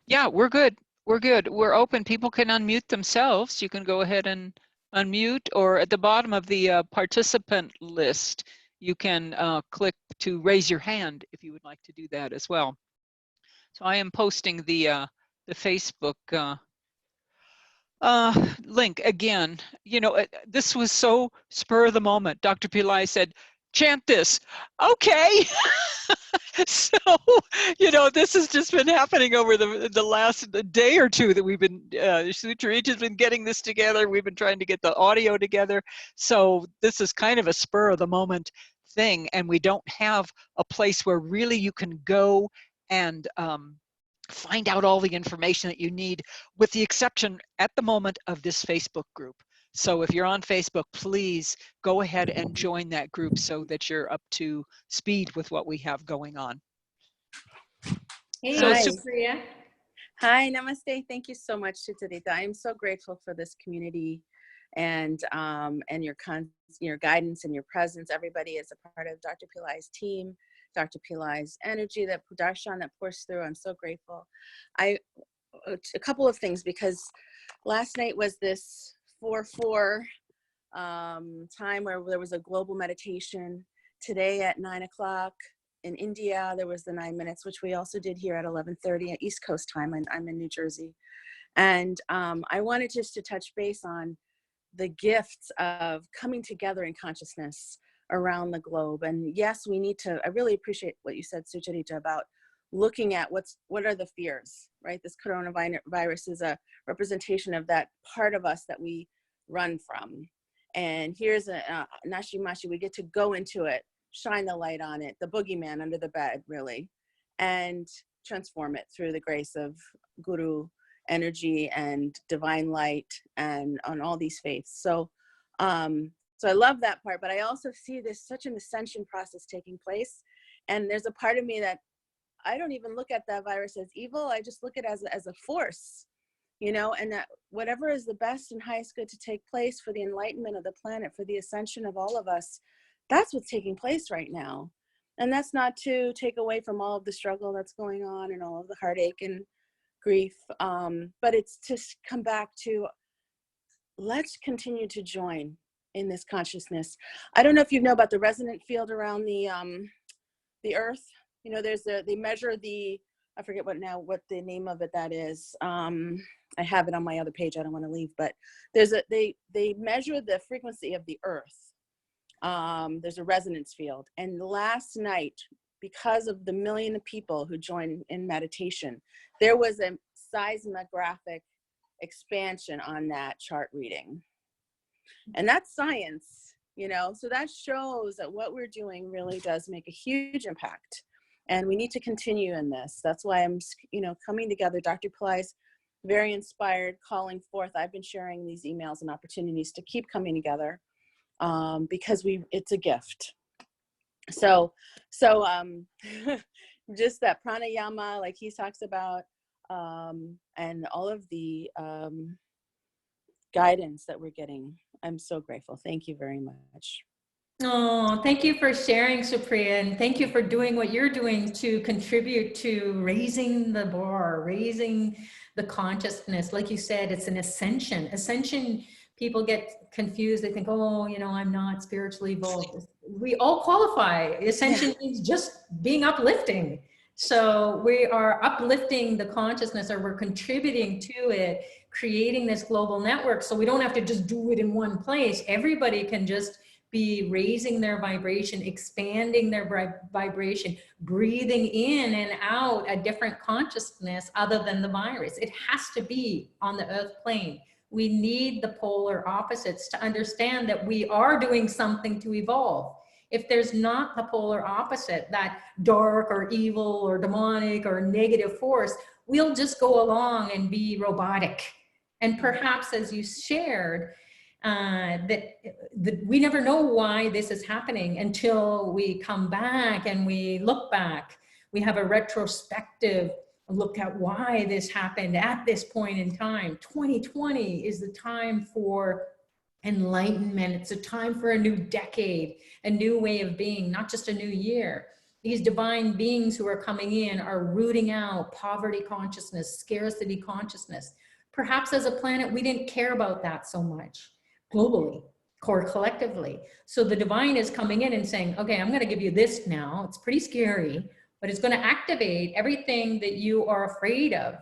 Yeah, we're good. We're good. We're open. People can unmute themselves. You can go ahead and unmute, or at the bottom of the participant list, you can click to raise your hand if you would like to do that as well. So I am posting the Facebook link again. You know, this was so spur of the moment. Dr. Pillai said, chant this. Okay. So, you know, this has just been happening over the last day or two that we've been, Sutra Reach has been getting this together. We've been trying to get the audio together. So this is kind of a spur of the moment thing. And we don't have a place where really you can go and find out all the information that you need, with the exception at the moment of this Facebook group. So if you're on Facebook, please go ahead and join that group so that you're up to speed with what we have going on. Hey, So, Priya. Hi, namaste. Thank you so much, Sutarita. I am so grateful for this community and your guidance and your presence. Everybody is a part of Dr. Pillai's team, Dr. Pillai's energy, that darshan that pours through. I'm so grateful. A couple of things, because last night was this 4/4 time where there was a global meditation. Today at 9 o'clock in India, there was the 9 minutes, which we also did here at 11:30 at East Coast time, and I'm in New Jersey. And I wanted just to touch base on the gifts of coming together in consciousness around the globe. And yes, we need to, I really appreciate what you said, Sucharita, about looking at what are the fears, right? This coronavirus is a representation of that part of us that we run from. And here's a Nashi Mashi, we get to go into it, shine the light on it, the boogeyman under the bed, really, and transform it through the grace of Guru energy and divine light and on all these faiths. So so I love that part, but I also see this such an ascension process taking place. And there's a part of me that I don't even look at that virus as evil. I just look at it as a force, you know, and that whatever is the best and highest good to take place for the enlightenment of the planet, for the ascension of all of us, that's what's taking place right now. And that's not to take away from all of the struggle that's going on and all of the heartache and grief, but it's to come back to, let's continue to join in this consciousness. I don't know if you know about the resonant field around the earth. You know, there's they measure the, I forget what the name of it that is. I have it on my other page, I don't want to leave, but there's they measure the frequency of the earth. There's a resonance field. And last night, because of the million people who joined in meditation, there was a seismographic expansion on that chart reading. And that's science, you know, so that shows that what we're doing really does make a huge impact. And we need to continue in this. That's why I'm, you know, coming together. Dr. Pillai's very inspired, calling forth. I've been sharing these emails and opportunities to keep coming together because it's a gift. So just that pranayama, like he talks about, and all of the guidance that we're getting. I'm so grateful. Thank you very much. Oh, thank you for sharing, Supriya, and thank you for doing what you're doing to contribute to raising the bar, raising the consciousness. Like you said, it's an ascension. Ascension, people get confused. They think, oh, you know, I'm not spiritually evolved. We all qualify. Ascension means just being uplifting. So we are uplifting the consciousness, or we're contributing to it, creating this global network. So we don't have to just do it in one place. Everybody can just be raising their vibration, expanding their vibration, breathing in and out a different consciousness other than the virus. It has to be on the earth plane. We need the polar opposites to understand that we are doing something to evolve. If there's not the polar opposite, that dark or evil or demonic or negative force, we'll just go along and be robotic. And perhaps, as you shared, that we never know why this is happening until we come back and we look back. We have a retrospective look at why this happened at this point in time. 2020 is the time for enlightenment. It's a time for a new decade, a new way of being, not just a new year. These divine beings who are coming in are rooting out poverty consciousness, scarcity consciousness. Perhaps as a planet, we didn't care about that so much globally or collectively. So the divine is coming in and saying, okay, I'm going to give you this now. It's pretty scary, but it's going to activate everything that you are afraid of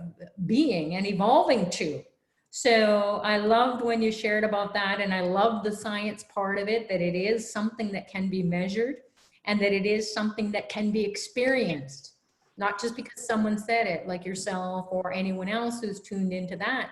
being and evolving to. So I loved when you shared about that, and I love the science part of it, that it is something that can be measured and that it is something that can be experienced, not just because someone said it, like yourself or anyone else who's tuned into that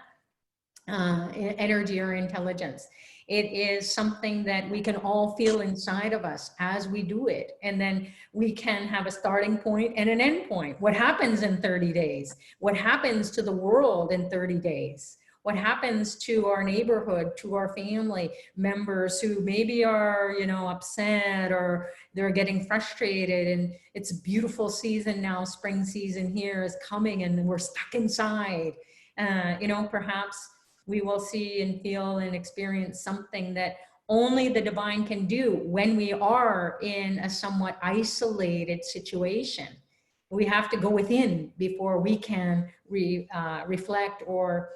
energy or intelligence. It is something that we can all feel inside of us as we do it. And then we can have a starting point and an end point. What happens in 30 days? What happens to the world in 30 days? What happens to our neighborhood, to our family members who maybe are, you know, upset or they're getting frustrated, and it's a beautiful season now, spring season here is coming and we're stuck inside. You know, perhaps We will see and feel and experience something that only the divine can do when we are in a somewhat isolated situation. We have to go within before we can reflect or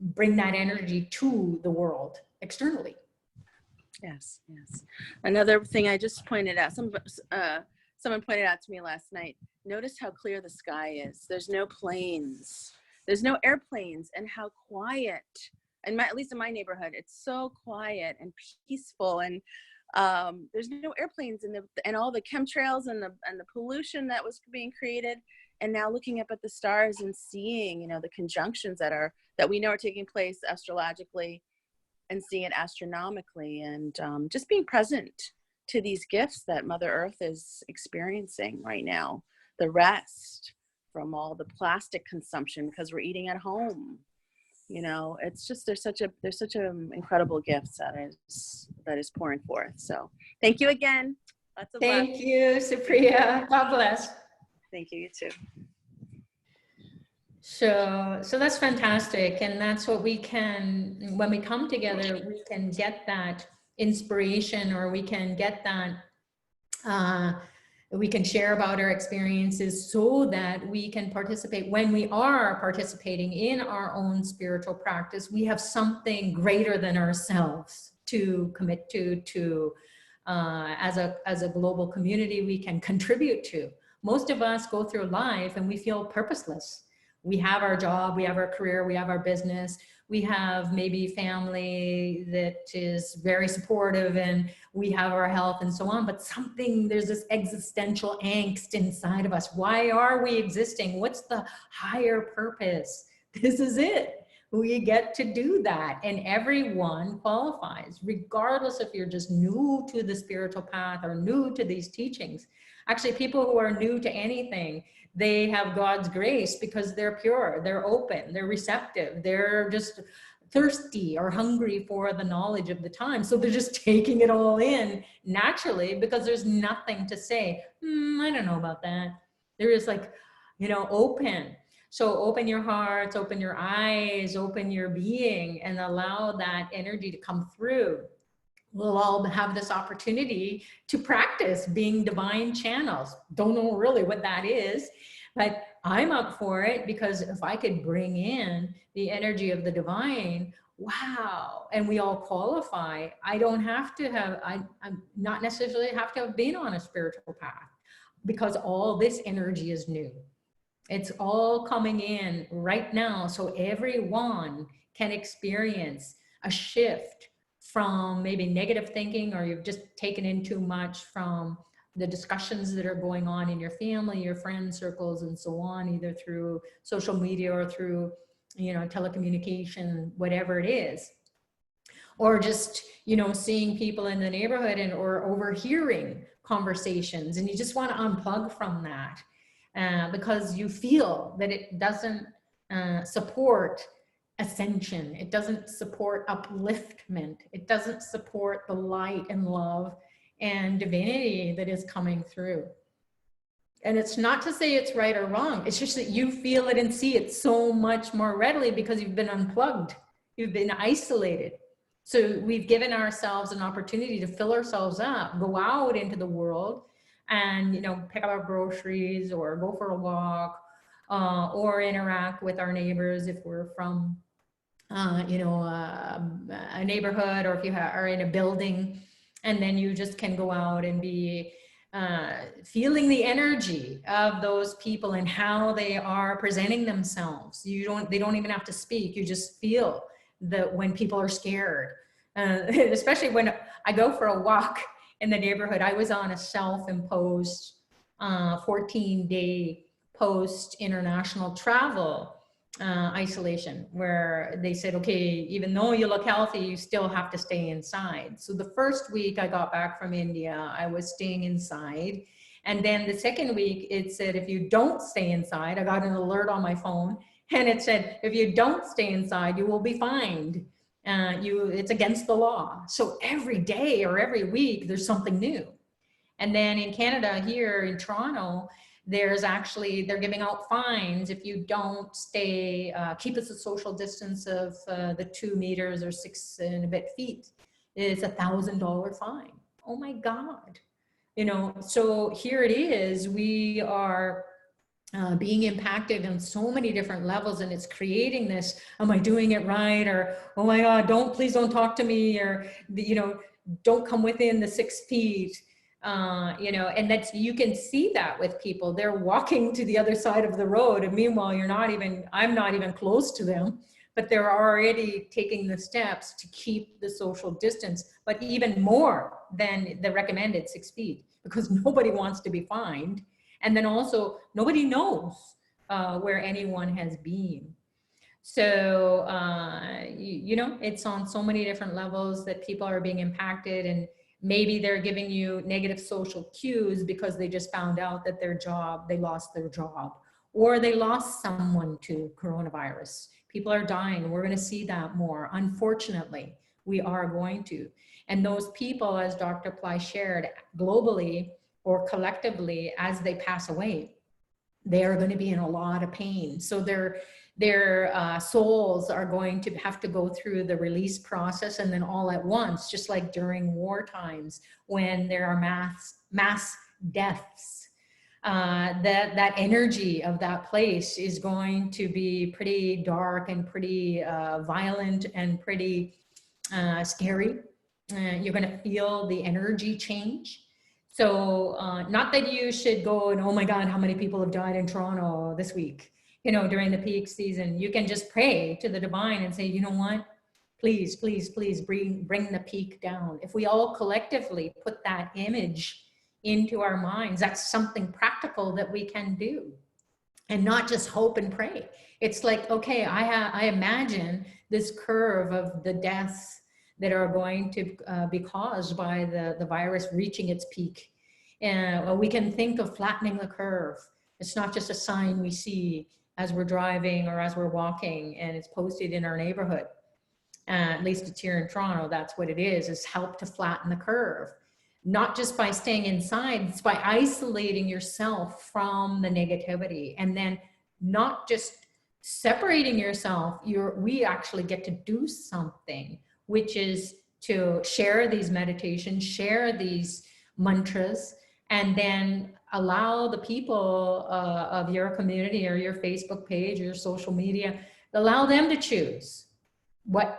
bring that energy to the world externally. Yes, yes. Another thing I just pointed out, someone pointed out to me last night, notice how clear the sky is. There's no planes, there's no airplanes, and how quiet. And at least in my neighborhood, it's so quiet and peaceful, and there's no airplanes and all the chemtrails and the pollution that was being created. And now looking up at the stars and seeing, you know, the conjunctions that we know are taking place astrologically, and seeing it astronomically, and just being present to these gifts that Mother Earth is experiencing right now. The rest from all the plastic consumption because we're eating at home. You know, it's just there's such an incredible gift that is pouring forth. So thank you again. Lots of love. Thank you, Supriya. God bless. Thank you. You too. So that's fantastic. And that's what we can, when we come together, we can get that inspiration, or we can get that, we can share about our experiences so that we can participate. When we are participating in our own spiritual practice, we have something greater than ourselves to commit to as a global community we can contribute to. Most of us go through life and we feel purposeless. We have our job, we have our career, we have our business, we have maybe family that is very supportive, and we have our health and so on, but there's this existential angst inside of us. Why are we existing? What's the higher purpose? This is it. We get to do that, and everyone qualifies, regardless if you're just new to the spiritual path or new to these teachings. Actually, people who are new to anything, they have God's grace because they're pure, they're open, they're receptive, they're just thirsty or hungry for the knowledge of the time. So they're just taking it all in naturally because there's nothing to say, I don't know about that. They're just like, you know, open. So open your hearts, open your eyes, open your being, and allow that energy to come through. We'll all have this opportunity to practice being divine channels. Don't know really what that is, but I'm up for it, because if I could bring in the energy of the divine, wow, and we all qualify. I don't have to have, I'm not necessarily have to have been on a spiritual path, because all this energy is new. It's all coming in right now, so everyone can experience a shift from maybe negative thinking, or you've just taken in too much from the discussions that are going on in your family, your friend circles, and so on, either through social media or through, you know, telecommunication, whatever it is, or just, you know, seeing people in the neighborhood and or overhearing conversations, and you just want to unplug from that because you feel that it doesn't support ascension. It doesn't support upliftment. It doesn't support the light and love and divinity that is coming through. And it's not to say it's right or wrong. It's just that you feel it and see it so much more readily because you've been unplugged. You've been isolated. So we've given ourselves an opportunity to fill ourselves up, go out into the world and, you know, pick up our groceries or go for a walk or interact with our neighbors if we're from you know, a neighborhood, or if you are in a building, and then you just can go out and be feeling the energy of those people and how they are presenting themselves. They don't even have to speak. You just feel that when people are scared, especially when I go for a walk in the neighborhood. I was on a self-imposed 14-day post-international travel isolation, where they said, okay, even though you look healthy, you still have to stay inside. So the first week I got back from India, I was staying inside. And then the second week it said, if you don't stay inside, I got an alert on my phone, and it said, if you don't stay inside, you will be fined. It's against the law. So every day or every week, there's something new. And then in Canada, here in Toronto, There's actually, they're giving out fines if you don't stay, keep us a social distance of the 2 meters or 6 and a bit feet. It's $1,000 fine. Oh my God. You know, so here it is, we are being impacted on so many different levels, and it's creating this, am I doing it right? Or, oh my God, please don't talk to me, or, you know, don't come within the 6 feet. You know, and that's, you can see that with people, they're walking to the other side of the road, and meanwhile, I'm not even close to them, but they're already taking the steps to keep the social distance, but even more than the recommended 6 feet, because nobody wants to be fined. And then also nobody knows where anyone has been. So, you know, it's on so many different levels that people are being impacted, and maybe they're giving you negative social cues because they just found out that they lost their job, or they lost someone to coronavirus. People are dying. We're going to see that more. Unfortunately, we are going to. And those people, as Dr. Pillai shared, globally or collectively, as they pass away, they are going to be in a lot of pain. So their souls are going to have to go through the release process, and then all at once, just like during war times when there are mass deaths, that energy of that place is going to be pretty dark and pretty violent and pretty scary. You're going to feel the energy change. So not that you should go and, oh my God, how many people have died in Toronto this week, you know, during the peak season. You can just pray to the divine and say, you know what, please, please, please bring the peak down. If we all collectively put that image into our minds, that's something practical that we can do, and not just hope and pray. It's like, okay, I imagine this curve of the deaths that are going to be caused by the virus reaching its peak. And we can think of flattening the curve. It's not just a sign we see as we're driving or as we're walking, and it's posted in our neighborhood. At least it's here in Toronto, that's what it is help to flatten the curve. Not just by staying inside, it's by isolating yourself from the negativity, and then not just separating yourself. We actually get to do something, which is to share these meditations, share these mantras, and then allow the people of your community or your Facebook page or your social media, allow them to choose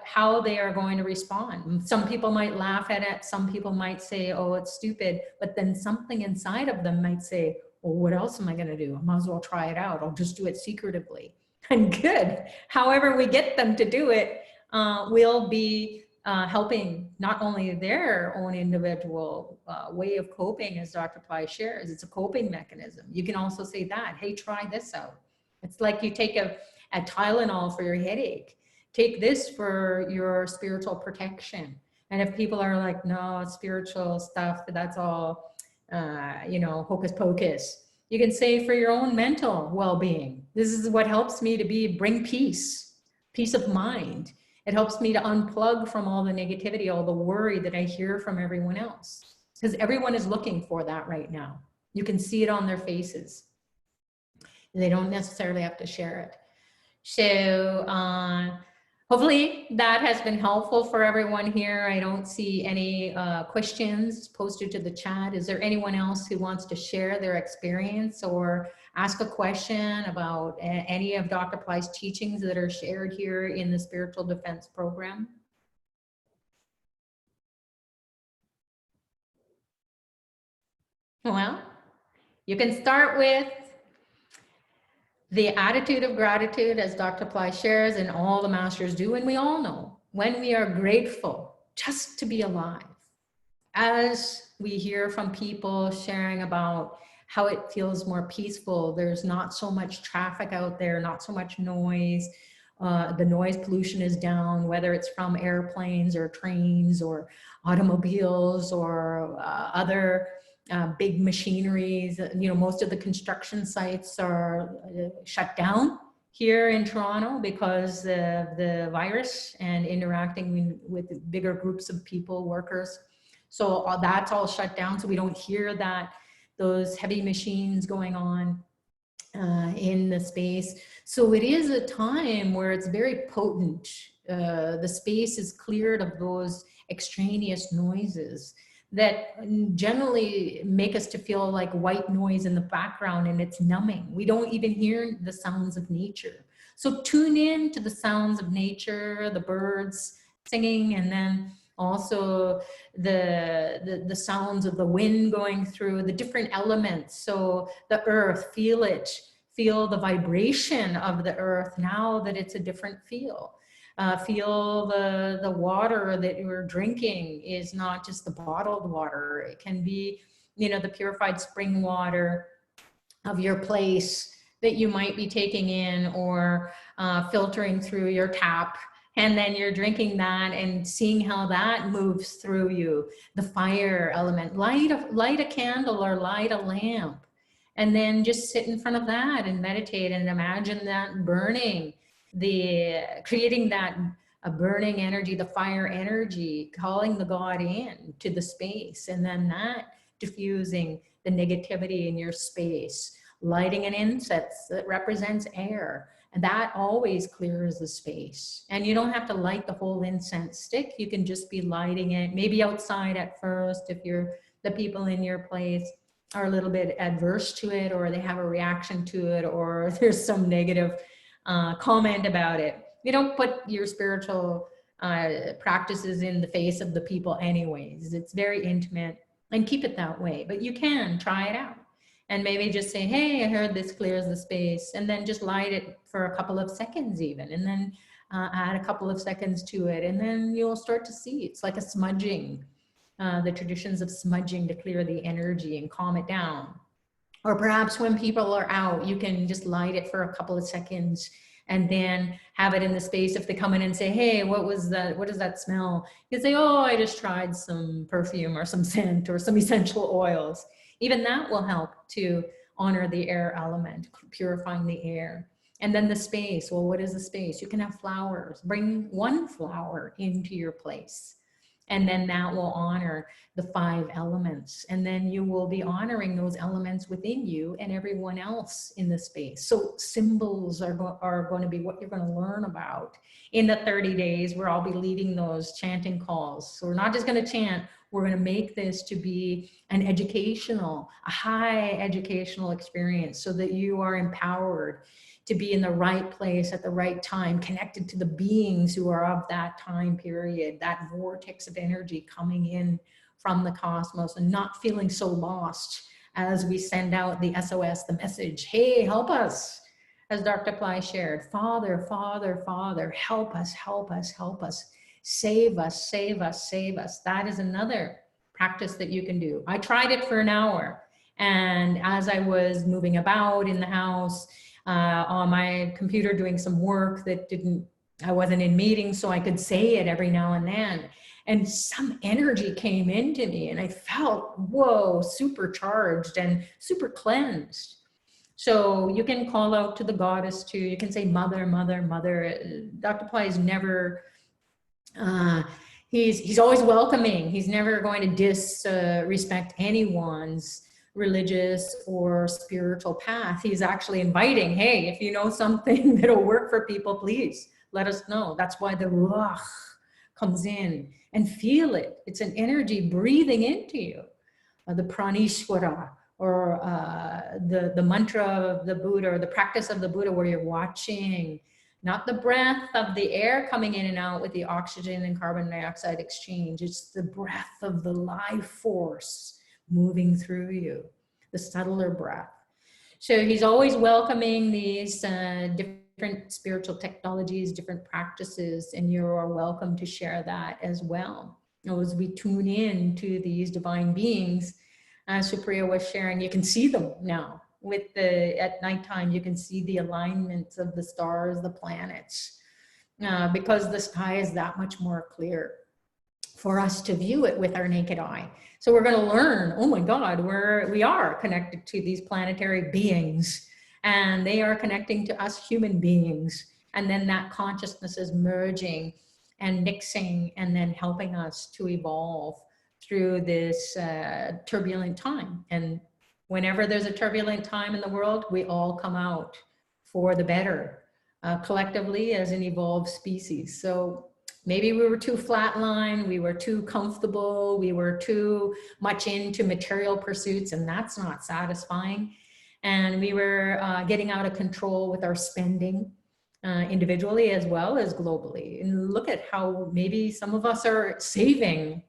how they are going to respond. Some people might laugh at it. Some people might say, oh, it's stupid. But then something inside of them might say, well, what else am I going to do? I might as well try it out. I'll just do it secretively. And good. However we get them to do it, will be helping not only their own individual way of coping, as Dr. Pillai shares. It's a coping mechanism. You can also say that, hey, try this out. It's like you take a Tylenol for your headache. Take this for your spiritual protection. And if people are like, no, spiritual stuff, that's all, you know, hocus pocus. You can say for your own mental well-being. This is what helps me to bring peace of mind. It helps me to unplug from all the negativity, all the worry that I hear from everyone else. Because everyone is looking for that right now. You can see it on their faces. They don't necessarily have to share it. So hopefully that has been helpful for everyone here. I don't see any questions posted to the chat. Is there anyone else who wants to share their experience or ask a question about any of Dr. Pillai's teachings that are shared here in the Spiritual Defense Program? Well, you can start with the attitude of gratitude, as Dr. Pillai shares, and all the masters do, and we all know, when we are grateful just to be alive, as we hear from people sharing about how it feels more peaceful, there's not so much traffic out there, not so much noise, the noise pollution is down, whether it's from airplanes or trains or automobiles or other big machineries. You know, most of the construction sites are shut down here in Toronto because of the virus and interacting with bigger groups of people, workers. So that's all shut down. So we don't hear that those heavy machines going on in the space. So it is a time where it's very potent. The space is cleared of those extraneous noises that generally make us to feel like white noise in the background, and it's numbing. We don't even hear the sounds of nature. So tune in to the sounds of nature, the birds singing, and then also the sounds of the wind going through, the different elements. So the earth, feel it, feel the vibration of the earth now that it's a different feel. Feel the water that you're drinking is not just the bottled water. It can be, you know, the purified spring water of your place that you might be taking in, or filtering through your tap. And then you're drinking that and seeing how that moves through you. The fire element, light a candle or light a lamp. And then just sit in front of that and meditate and imagine that burning, creating that burning energy, the fire energy, calling the God in to the space, and then that diffusing the negativity in your space, lighting an incense that represents air, and that always clears the space. And you don't have to light the whole incense stick. You can just be lighting it, maybe outside at first if the people in your place are a little bit adverse to it, or they have a reaction to it, or there's some negative comment about it. You don't put your spiritual practices in the face of the people anyways. It's very intimate, and keep it that way. But you can try it out and maybe just say, hey, I heard this clears the space, and then just light it for a couple of seconds even, and then add a couple of seconds to it, and then you'll start to see it's like a smudging. The traditions of smudging to clear the energy and calm it down. Or perhaps when people are out, you can just light it for a couple of seconds and then have it in the space. If they come in and say, hey, what was that? What does that smell? You say, oh, I just tried some perfume or some scent or some essential oils. Even that will help to honor the air element, purifying the air. And then the space, well, what is the space? You can have flowers. Bring one flower into your place. And then that will honor the 5 elements. And then you will be honoring those elements within you and everyone else in the space. So symbols are going to be what you're going to learn about in the 30 days where I'll be leading those chanting calls. So we're not just going to chant, we're going to make this to be an educational, a high educational experience so that you are empowered to be in the right place at the right time, connected to the beings who are of that time period, that vortex of energy coming in from the cosmos, and not feeling so lost as we send out the SOS, the message, hey, help us. As Dr. Pillai shared, Father, Father, Father, help us, help us, help us. Save us, save us, save us. That is another practice that you can do. I tried it for an hour. And as I was moving about in the house, on my computer doing some work that I wasn't in meetings, so I could say it every now and then. And some energy came into me and I felt, whoa, supercharged and super cleansed. So you can call out to the goddess too. You can say, Mother, Mother, Mother. Dr. Pillai is never, he's always welcoming. He's never going to disrespect anyone's religious or spiritual path. He's actually inviting, hey, if you know something that'll work for people, please let us know. That's why the ruach comes in, and feel it. It's an energy breathing into you. The pranishwara, or the mantra of the Buddha, or the practice of the Buddha, where you're watching not the breath of the air coming in and out with the oxygen and carbon dioxide exchange. It's the breath of the life force moving through you, the subtler breath. So he's always welcoming these different spiritual technologies, different practices, and you are welcome to share that as well. As we tune in to these divine beings, as Supriya was sharing, you can see them now. At nighttime, you can see the alignments of the stars, the planets, because the sky is that much more clear for us to view it with our naked eye. So we're going to learn, oh my God, we are connected to these planetary beings, and they are connecting to us human beings. And then that consciousness is merging and mixing, and then helping us to evolve through this turbulent time. And Whenever there's a turbulent time in the world, we all come out for the better, collectively as an evolved species. So maybe we were too flatline, we were too comfortable, we were too much into material pursuits, and that's not satisfying. And we were getting out of control with our spending, individually as well as globally. And look at how maybe some of us are saving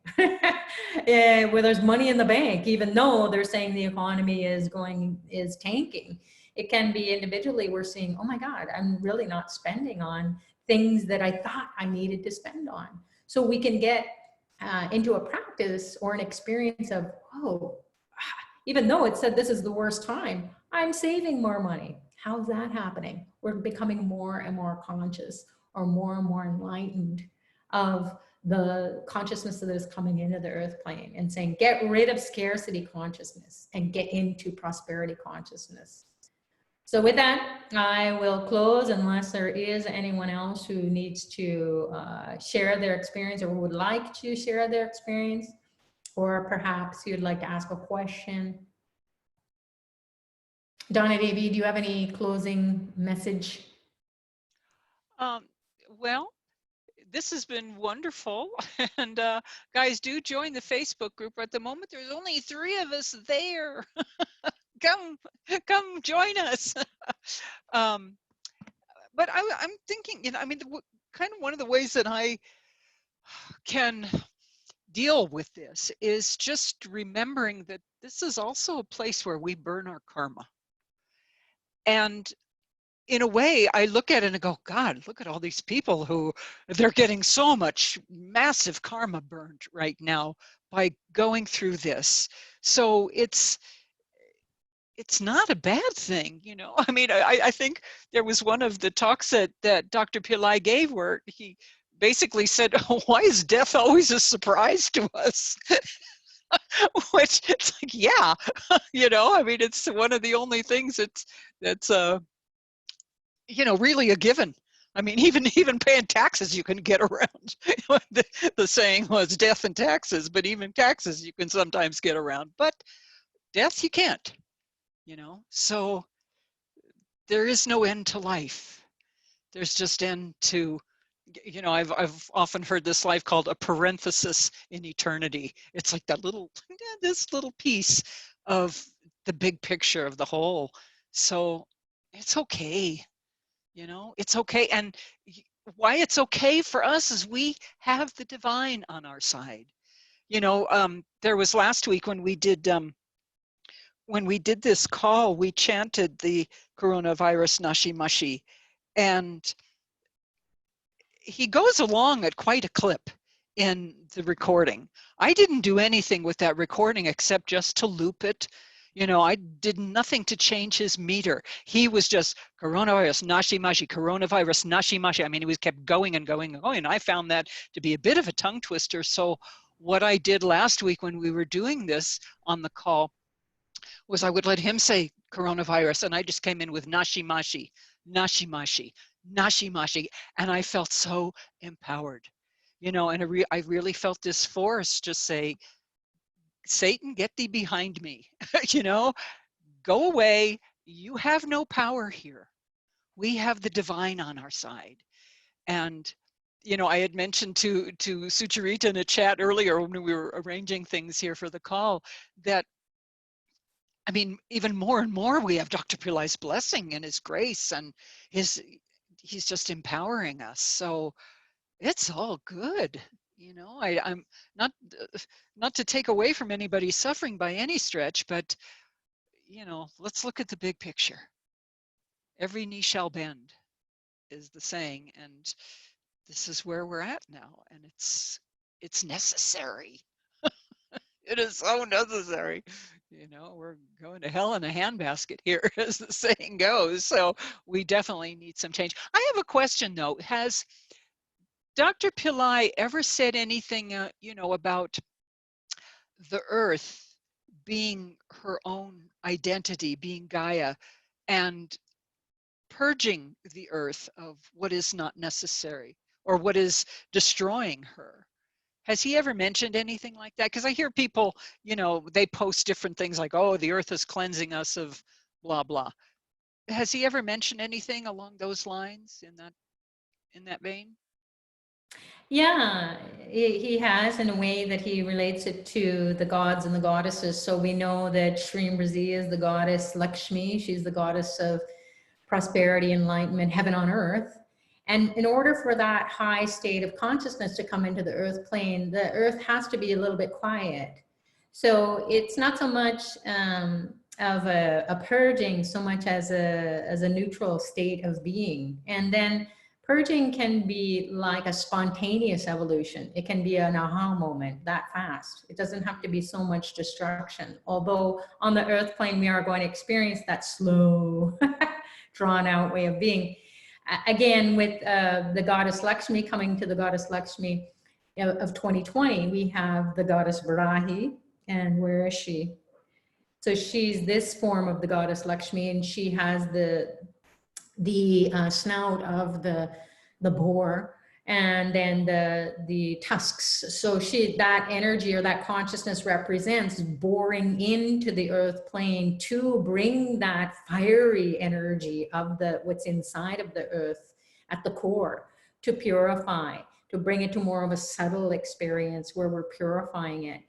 where there's money in the bank, even though they're saying the economy is tanking. It can be individually, we're seeing, oh my God, I'm really not spending on things that I thought I needed to spend on. So we can get into a practice or an experience of, oh, even though it said this is the worst time, I'm saving more money. How's that happening? We're becoming more and more conscious, or more and more enlightened of the consciousness that is coming into the earth plane, and saying, get rid of scarcity consciousness and get into prosperity consciousness. So with that, I will close unless there is anyone else who needs to share their experience or would like to share their experience, or perhaps you'd like to ask a question. Donna Davy, do you have any closing message? Well, this has been wonderful. And guys, do join the Facebook group. At the moment, there's only 3 of us there. Come join us. But I'm thinking, you know, I mean, kind of one of the ways that I can deal with this is just remembering that this is also a place where we burn our karma. And in a way, I look at it and go, God, look at all these people who they're getting so much massive karma burned right now by going through this. So it's not a bad thing, you know. I mean, I think there was one of the talks that Dr. Pillai gave where he basically said, oh, why is death always a surprise to us? Which it's like, yeah, you know, I mean, it's one of the only things that's you know, really a given. I mean, even paying taxes you can get around. The saying was death and taxes, but even taxes you can sometimes get around. But death you can't, you know. So there is no end to life. There's just end to, you know, I've often heard this life called a parenthesis in eternity. It's like that little, this little piece of the big picture of the whole. So it's okay. You know, it's okay. And why it's okay for us is we have the divine on our side. You know, there was last week when we did this call, we chanted the coronavirus Nashi Mashi, and he goes along at quite a clip in the recording. I didn't do anything with that recording except just to loop it. You know, I did nothing to change his meter. He was just coronavirus, nashi mashi, coronavirus, nashi mashi. I mean, he was kept going and going and going. I found that to be a bit of a tongue twister. So what I did last week when we were doing this on the call was I would let him say coronavirus, and I just came in with nashi mashi, nashi mashi, nashi mashi, and I felt so empowered. You know, and I really felt this force just say, Satan, get thee behind me. You know, go away. You have no power here. We have the divine on our side. And, you know, I had mentioned to Sucharita in a chat earlier when we were arranging things here for the call that, I mean, even more and more we have Dr. Pillai's blessing and his grace, and he's just empowering us. So it's all good. You know, I'm not to take away from anybody's suffering by any stretch, but, you know, let's look at the big picture. Every knee shall bend is the saying, and this is where we're at now, and it's necessary. It is so necessary. You know, we're going to hell in a handbasket here, as the saying goes. So we definitely need some change. I have a question though. Has Dr. Pillai ever said anything, you know, about the earth being her own identity, being Gaia, and purging the earth of what is not necessary or what is destroying her? Has he ever mentioned anything like that? Because I hear people, you know, they post different things like, oh, the earth is cleansing us of blah, blah. Has he ever mentioned anything along those lines in that vein? Yeah, he has, in a way that he relates it to the gods and the goddesses. So we know that Shrimbrasi is the goddess Lakshmi. She's the goddess of prosperity, enlightenment, heaven on earth. And in order for that high state of consciousness to come into the earth plane, the earth has to be a little bit quiet. So it's not so much of a purging so much as a neutral state of being. And then purging can be like a spontaneous evolution. It can be an aha moment that fast. It doesn't have to be so much destruction. Although on the earth plane, we are going to experience that slow, drawn out way of being. Again, with the goddess Lakshmi, coming to the goddess Lakshmi of 2020, we have the goddess Varahi. And where is she? So she's this form of the goddess Lakshmi, and she has the snout of the boar, and then the tusks. So that energy or that consciousness represents boring into the earth plane to bring that fiery energy of what's inside of the earth at the core, to purify, to bring it to more of a subtle experience where we're purifying it.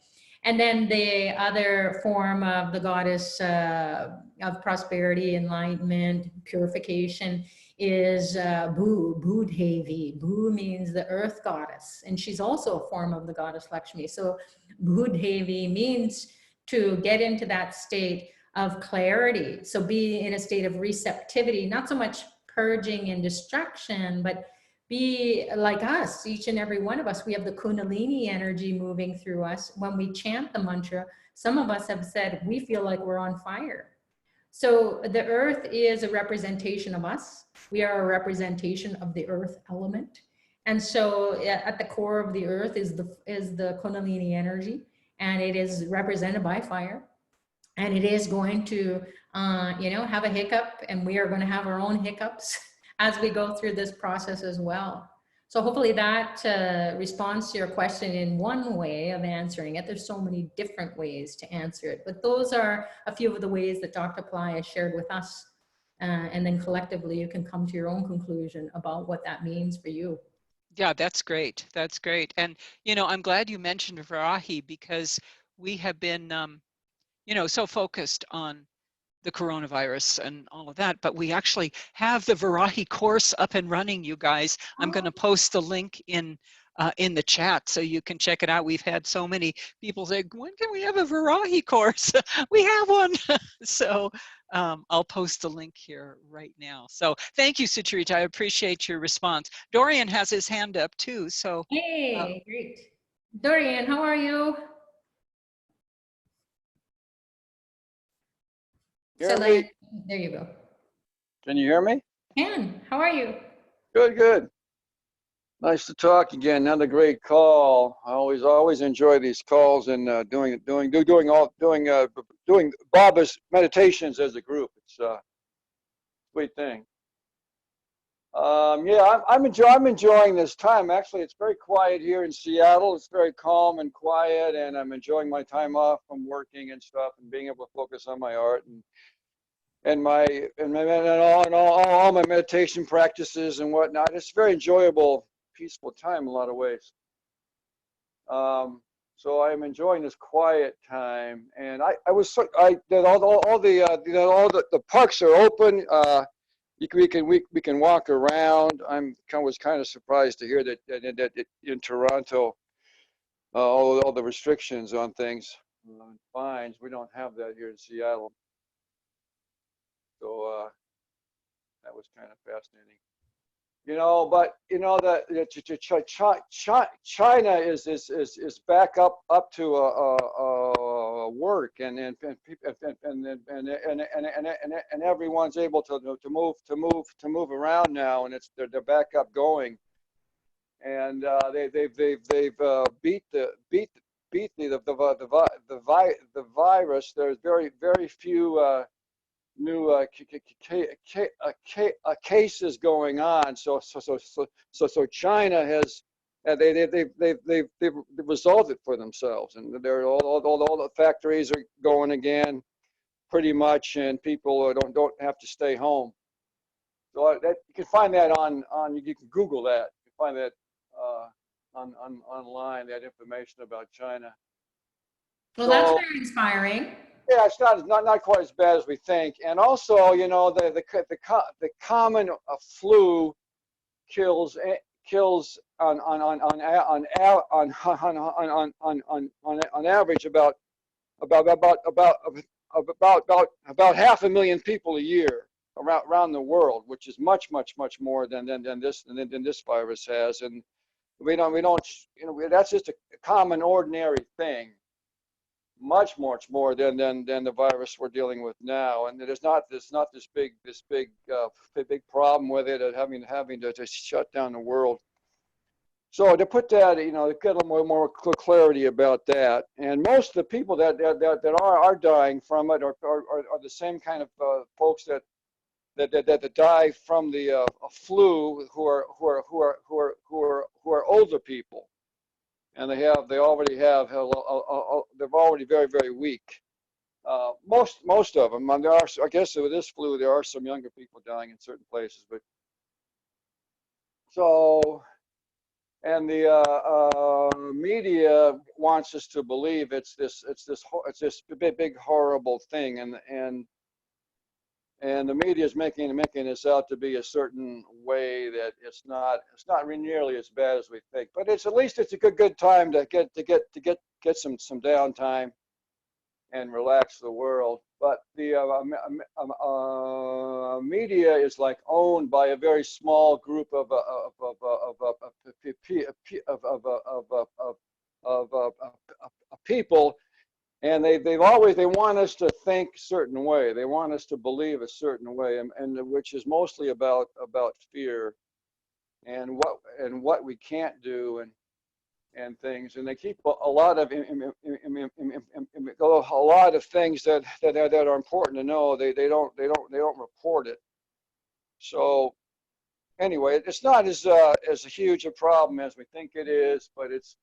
And then the other form of the goddess of prosperity, enlightenment, purification is Budhevi. Bu means the earth goddess, and she's also a form of the goddess Lakshmi. So Budhevi means to get into that state of clarity. So be in a state of receptivity, not so much purging and destruction, but be like us, each and every one of us. We have the Kundalini energy moving through us. When we chant the mantra, some of us have said, we feel like we're on fire. So the earth is a representation of us. We are a representation of the earth element. And so at the core of the earth is the Kundalini energy, and it is represented by fire. And it is going to, have a hiccup, and we are going to have our own hiccups as we go through this process as well. So hopefully that responds to your question in one way of answering it. There's so many different ways to answer it, but those are a few of the ways that Dr. Pillai has shared with us. And then collectively, you can come to your own conclusion about what that means for you. Yeah, that's great. That's great. And, I'm glad you mentioned Varahi, because we have been, so focused on the coronavirus and all of that, but we actually have the Varahi course up and running, you guys. I'm going to post the link in the chat so you can check it out. We've had so many people say, when can we have a Varahi course? We have one. So I'll post the link here right now. So thank you, Sucharita. I appreciate your response. Dorian has his hand up too. So hey, great. Dorian, how are you? There you go. Can you hear me? How are you? Good, good. Nice to talk again. Another great call. I always enjoy these calls and doing Baba's meditations as a group. It's a sweet thing. Yeah, I'm enjoying this time. Actually, it's very quiet here in Seattle. It's very calm and quiet, and I'm enjoying my time off from working and stuff, and being able to focus on my art and all my meditation practices and whatnot. It's a very enjoyable, peaceful time in a lot of ways. So I'm enjoying this quiet time, and I did all the parks are open. We can walk around. I was kind of surprised to hear that in Toronto, all the restrictions on things, fines. We don't have that here in Seattle. So that was kind of fascinating, But China is back up to work, and everyone's able to move around now, and they're back up going, and they've beat the virus. There's very few new cases going on. So China has they've resolved it for themselves, and all the factories are going again, pretty much, and people don't have to stay home. So that you can find that on you can Google that. You can find that online, that information about China. Well, So, that's very inspiring. yeah, it's not quite as bad as we think. And also, you know, the common flu kills on average about 500,000 people a year around the world, which is much more than this virus has. And we don't you know, that's just a common ordinary thing. Much more than the virus we're dealing with now, and there's not this big problem with it of having to shut down the world. So to put that, you know, to get a little more clarity about that, and most of the people that are dying from it are the same kind of folks that die from the flu, who are older people. And they're already very weak. Most of them. And there are, I guess, with this flu, there are some younger people dying in certain places. But so, and the media wants us to believe it's this big horrible thing, and the media is making this out to be a certain way that it's not nearly as bad as we think. But at least it's a good time to get some downtime and relax the world. But the media is like owned by a very small group of people. And they want us to think a certain way. They want us to believe a certain way, and which is mostly about fear and what we can't do and things. And they keep a lot of things that are important to know. They don't report it. So anyway, it's not as huge a problem as we think it is, but it's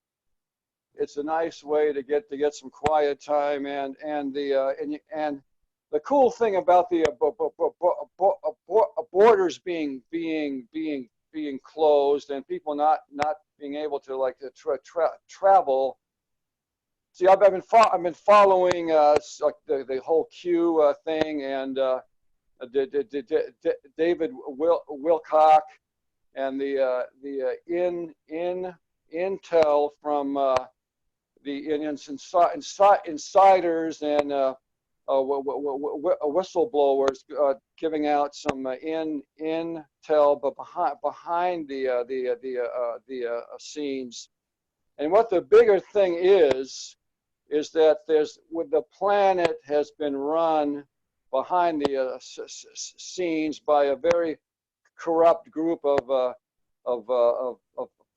a nice way to get some quiet time, and the cool thing about the borders being closed and people not being able to travel. See, I've been following like the whole Q thing, and David Wilcock and the intel from the insiders and whistleblowers giving out some intel, but behind the scenes. And what the bigger thing is that the planet has been run behind the scenes by a very corrupt group of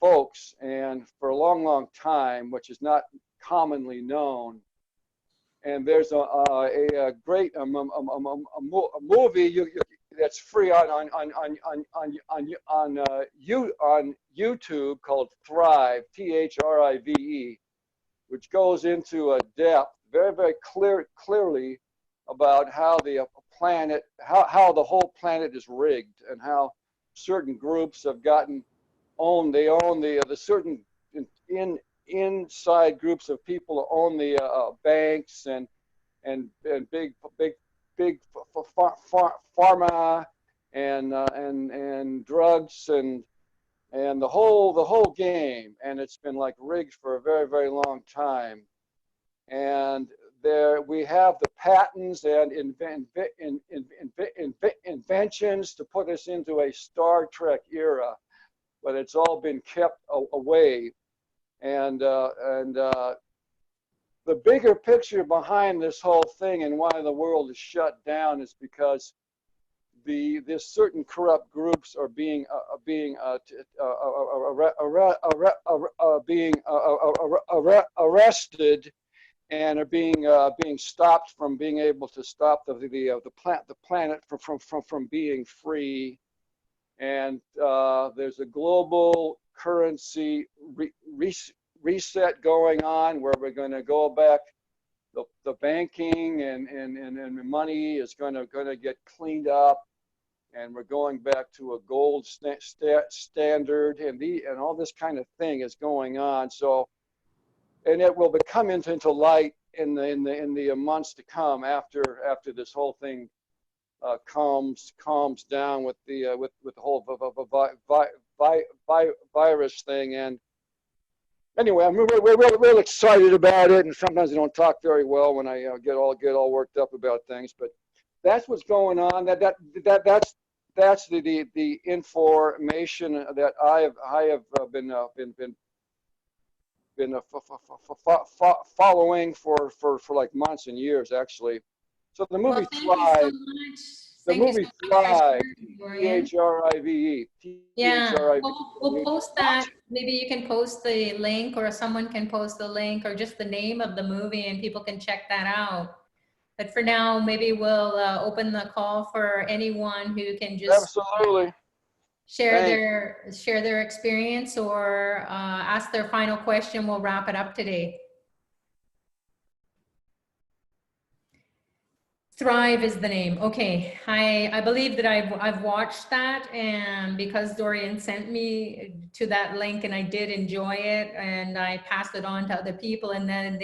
folks, and for a long time, which is not commonly known. And there's a great movie that's free on YouTube called Thrive, THRIVE, which goes into a depth very clearly about how the planet, how the whole planet is rigged, and how certain groups have gotten owned. They own the certain inside groups of people own the banks and big pharma and drugs and the whole game, and it's been like rigged for a very long time. And there we have the patents and inventions to put us into a Star Trek era, but it's all been kept away. And the bigger picture behind this whole thing and why the world is shut down is because this certain corrupt groups are being arrested and are being stopped from being able to stop the planet from being free. And there's a global currency reset going on, where we're going to go back. The banking and money is going to get cleaned up, and we're going back to a gold standard, and all this kind of thing is going on. So, and it will come into light in the months to come after this whole thing calms down with the whole virus thing. And anyway, we're real excited about it, and sometimes I don't talk very well when I get all worked up about things. But that's what's going on. That's the information that I have been following for like months and years, actually. So the movie Thrive. The movie Thrive. Thrive. Yeah, we'll post that. Maybe you can post the link, or someone can post the link, or just the name of the movie, and people can check that out. But for now, maybe we'll open the call for anyone who can just absolutely share their experience, or ask their final question. We'll wrap it up today. Thrive is the name. Okay, I believe that I've watched that, and because Dorian sent me to that link, and I did enjoy it, and I passed it on to other people, and then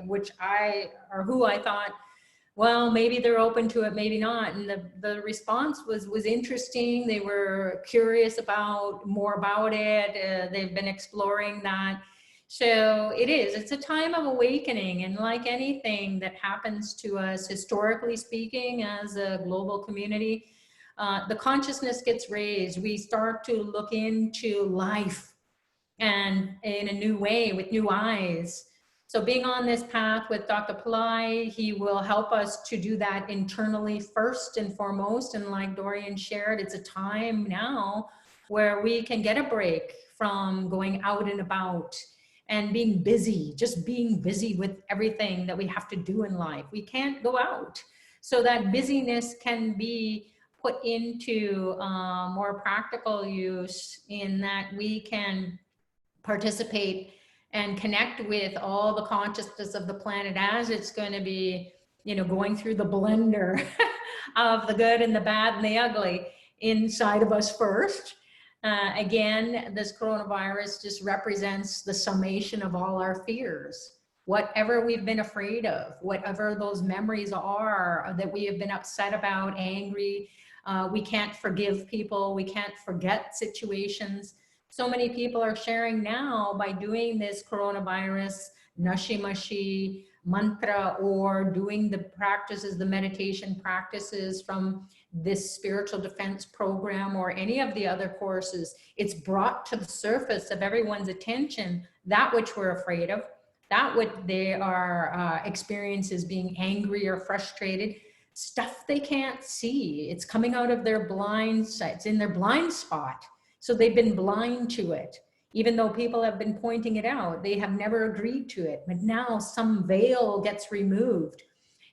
who I thought, well, maybe they're open to it, maybe not. And the response was interesting. They were curious about more about it. They've been exploring that. So it's a time of awakening. And like anything that happens to us, historically speaking, as a global community, the consciousness gets raised. We start to look into life and in a new way, with new eyes. So being on this path with Dr. Pillai, he will help us to do that internally first and foremost. And like Dorian shared, it's a time now where we can get a break from going out and about and being busy, just being busy with everything that we have to do in life. We can't go out. So that busyness can be put into more practical use, in that we can participate and connect with all the consciousness of the planet as it's going to be, going through the blender of the good and the bad and the ugly inside of us first. Again, this coronavirus just represents the summation of all our fears. Whatever we've been afraid of, whatever those memories are that we have been upset about, angry, we can't forgive people, we can't forget situations. So many people are sharing now by doing this coronavirus nashi-mashi mantra, or doing the practices, the meditation practices from this spiritual defense program, or any of the other courses. It's brought to the surface of everyone's attention that which we're afraid of, that what they are experiences being angry or frustrated, stuff they can't see. It's coming out of their blind side. It's in their blind spot. So they've been blind to it. Even though people have been pointing it out, they have never agreed to it. But now some veil gets removed,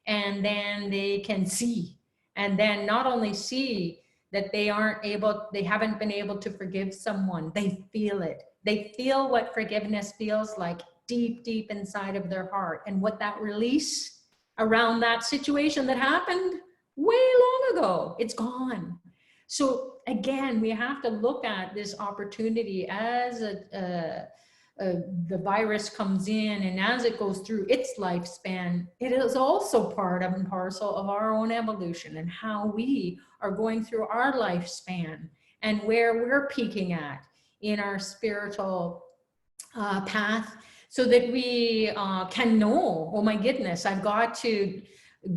and then they can see. And then not only see that they haven't been able to forgive someone, they feel it. They feel what forgiveness feels like deep, deep inside of their heart, and what that release around that situation that happened way long ago, it's gone. So again, we have to look at this opportunity as the virus comes in, and as it goes through its lifespan, it is also part of and parcel of our own evolution, and how we are going through our lifespan, and where we're peaking at in our spiritual path, so that we can know, oh my goodness, I've got to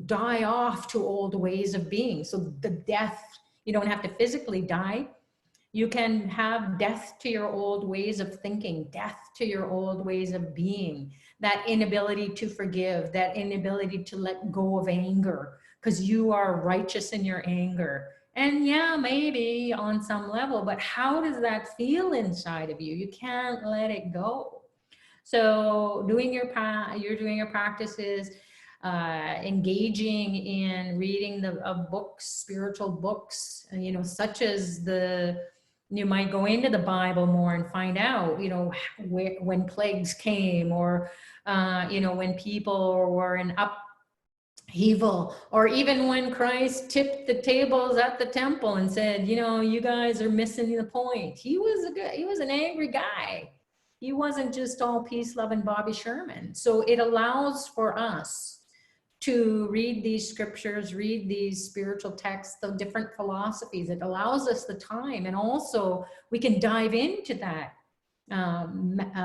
die off to old ways of being. So the death, you don't have to physically die. You can have death to your old ways of thinking, death to your old ways of being, that inability to forgive, that inability to let go of anger, because you are righteous in your anger. And yeah, maybe on some level, but how does that feel inside of you? You can't let it go. So doing your practices, engaging in reading of books, spiritual books, such as the You might go into the Bible more and find out, you know, when plagues came, or, you know, when people were in upheaval, or even when Christ tipped the tables at the temple and said, you know, you guys are missing the point. He was an angry guy. He wasn't just all peace, love, and Bobby Sherman. So it allows for us to read these scriptures, read these spiritual texts, the different philosophies. It allows us the time, and also we can dive into that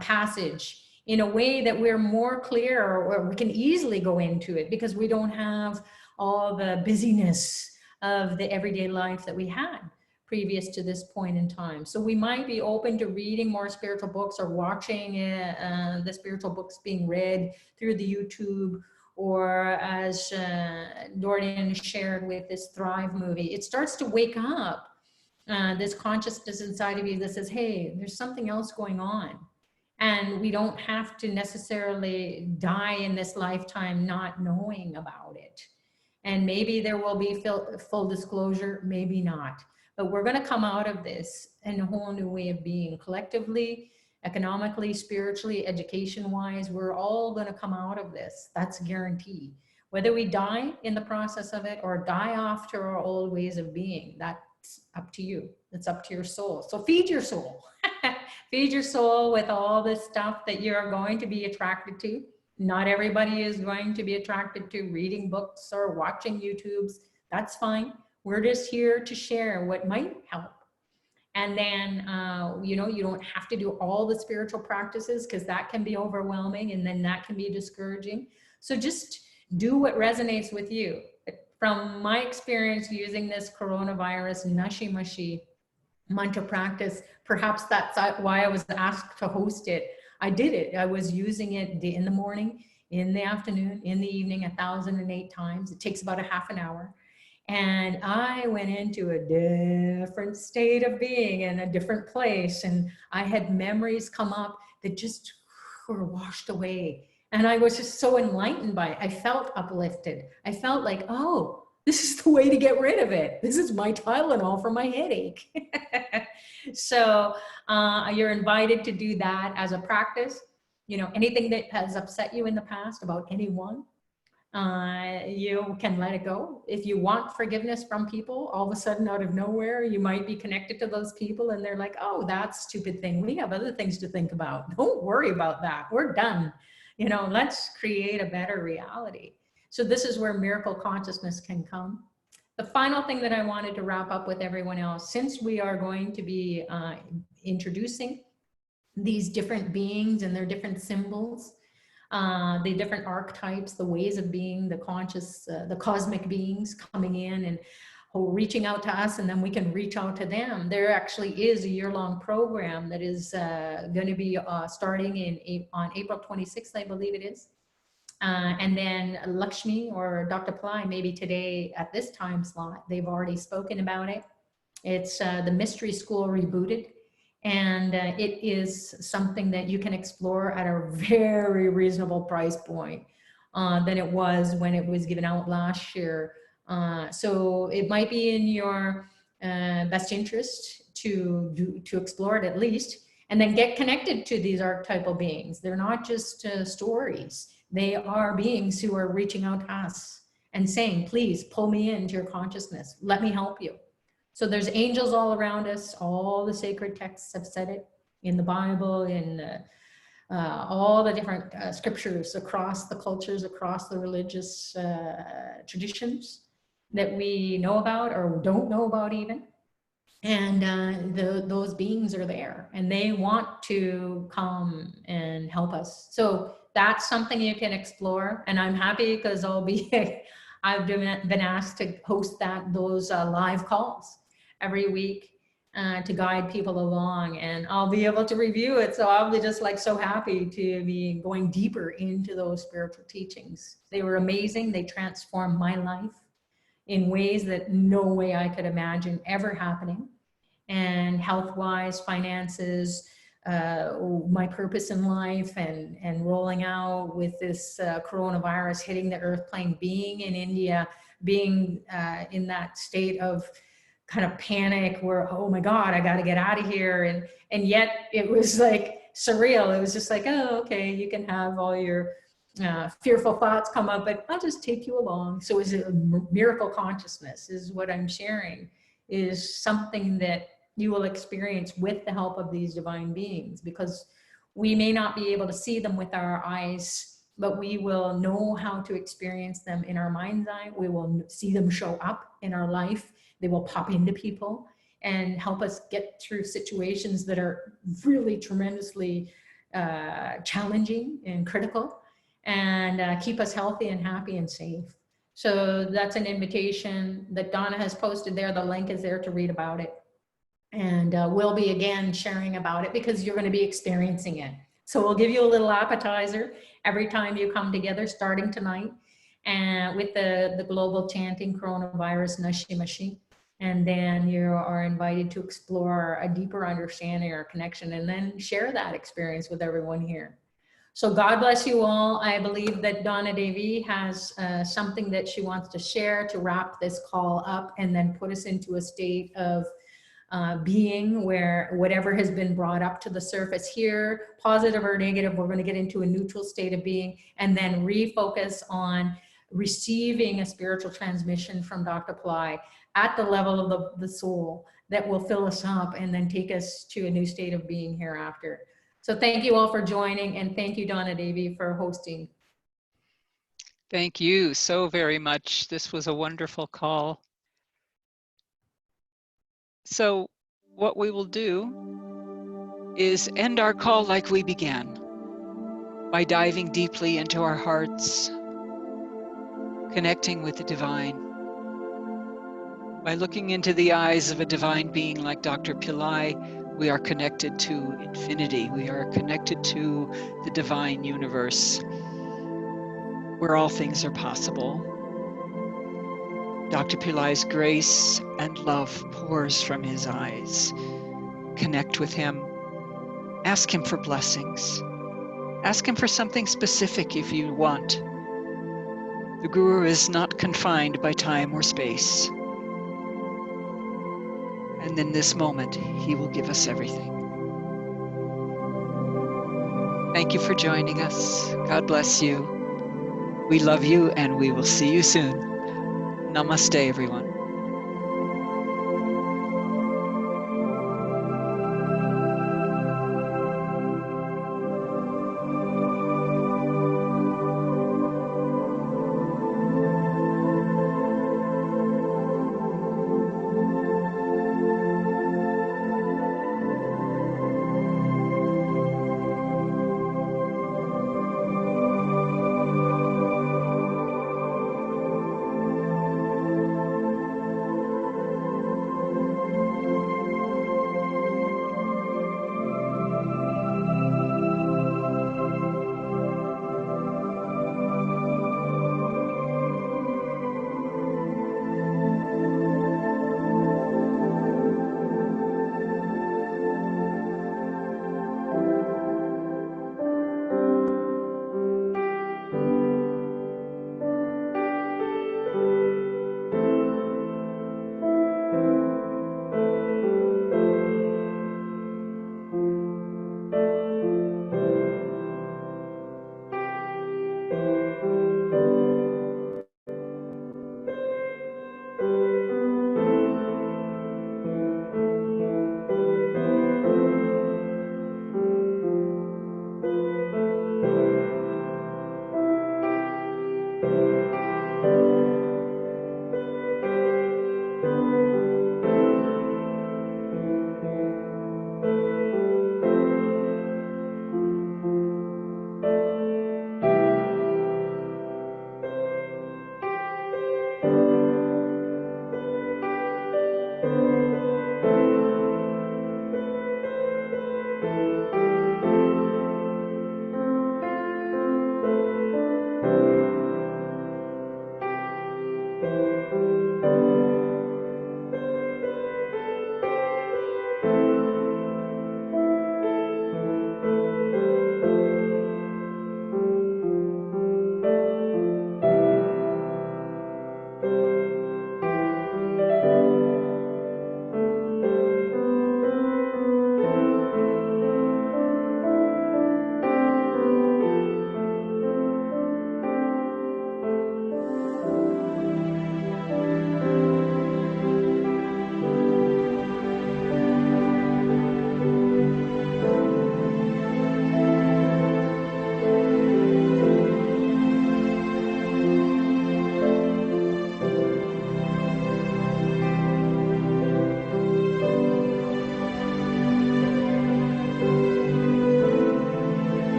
passage in a way that we're more clear, or we can easily go into it because we don't have all the busyness of the everyday life that we had previous to this point in time. So we might be open to reading more spiritual books, or watching the spiritual books being read through the YouTube, or as Dorian shared with this Thrive movie. It starts to wake up this consciousness inside of you that says, hey, there's something else going on. And we don't have to necessarily die in this lifetime not knowing about it. And maybe there will be full disclosure, maybe not. But we're going to come out of this in a whole new way of being, collectively, economically, spiritually, education-wise. We're all going to come out of this. That's guaranteed. Whether we die in the process of it or die off to our old ways of being, that's up to you. It's up to your soul. So feed your soul. Feed your soul with all this stuff that you're going to be attracted to. Not everybody is going to be attracted to reading books or watching YouTubes. That's fine. We're just here to share what might help. And then, you know, you don't have to do all the spiritual practices, because that can be overwhelming, and then that can be discouraging. So just do what resonates with you. From my experience using this coronavirus nashi-mashi mantra practice, perhaps that's why I was asked to host it. I did it. I was using it in the morning, in the afternoon, in the evening, 1,008 times. It takes about a half an hour. And I went into a different state of being, in a different place. And I had memories come up that just were washed away. And I was just so enlightened by it. I felt uplifted. I felt like, oh, this is the way to get rid of it. This is my Tylenol for my headache. So you're invited to do that as a practice. You know, anything that has upset you in the past about anyone, you can let it go. If you want forgiveness from people, all of a sudden out of nowhere, you might be connected to those people and they're like, oh, that stupid thing. We have other things to think about. Don't worry about that. We're done. You know, let's create a better reality. So this is where miracle consciousness can come. The final thing that I wanted to wrap up with everyone else, since we are going to be introducing these different beings and their different symbols, the different archetypes, the ways of being, the conscious, the cosmic beings coming in and reaching out to us, and then we can reach out to them. There actually is a year-long program that is going to be starting on April 26th, I believe it is. And then Lakshmi or Dr. Pillai, maybe today at this time slot, they've already spoken about it. It's the Mystery School Rebooted. And it is something that you can explore at a very reasonable price point than it was when it was given out last year. So it might be in your best interest to explore it at least, and then get connected to these archetypal beings. They're not just stories. They are beings who are reaching out to us and saying, please pull me into your consciousness. Let me help you. So there's angels all around us. All the sacred texts have said it in the Bible, in all the different scriptures across the cultures, across the religious traditions that we know about or don't know about even. And those beings are there and they want to come and help us. So that's something you can explore. And I'm happy because I've been asked to host those live calls every week to guide people along, and I'll be able to review it. So I'll be just like so happy to be going deeper into those spiritual teachings. They were amazing. They transformed my life in ways that no way I could imagine ever happening. And health-wise, finances, my purpose in life, and rolling out with this coronavirus hitting the earth plane, being in India, being in that state of kind of panic where, oh my God, I got to get out of here. And yet it was like surreal. It was just like, oh, okay, you can have all your fearful thoughts come up, but I'll just take you along. So is it a miracle consciousness is what I'm sharing, is something that you will experience with the help of these divine beings, because we may not be able to see them with our eyes, but we will know how to experience them in our mind's eye. We will see them show up in our life. They will pop into people and help us get through situations that are really tremendously challenging and critical, and keep us healthy and happy and safe. So that's an invitation that Donna has posted there. The link is there to read about it. And we'll be again sharing about it because you're going to be experiencing it. So we'll give you a little appetizer every time you come together, starting tonight, and with the global chanting coronavirus Nashi Mashi. And then you are invited to explore a deeper understanding or connection, and then share that experience with everyone here. So God bless you all. I believe that Donna Devi has something that she wants to share to wrap this call up and then put us into a state of being where whatever has been brought up to the surface here, positive or negative, we're going to get into a neutral state of being, and then refocus on receiving a spiritual transmission from Dr. Pillai at the level of the soul that will fill us up and then take us to a new state of being hereafter. So thank you all for joining, and thank you, Donna Devi, for hosting. Thank you so very much. This was a wonderful call. So what we will do is end our call like we began, by diving deeply into our hearts, connecting with the divine, by looking into the eyes of a divine being like Dr. Pillai. We are connected to infinity. We are connected to the divine universe, where all things are possible. Dr. Pillai's grace and love pours from his eyes. Connect with him. Ask him for blessings. Ask him for something specific if you want. The Guru is not confined by time or space. And in this moment, he will give us everything. Thank you for joining us. God bless you. We love you, and we will see you soon. Namaste, everyone.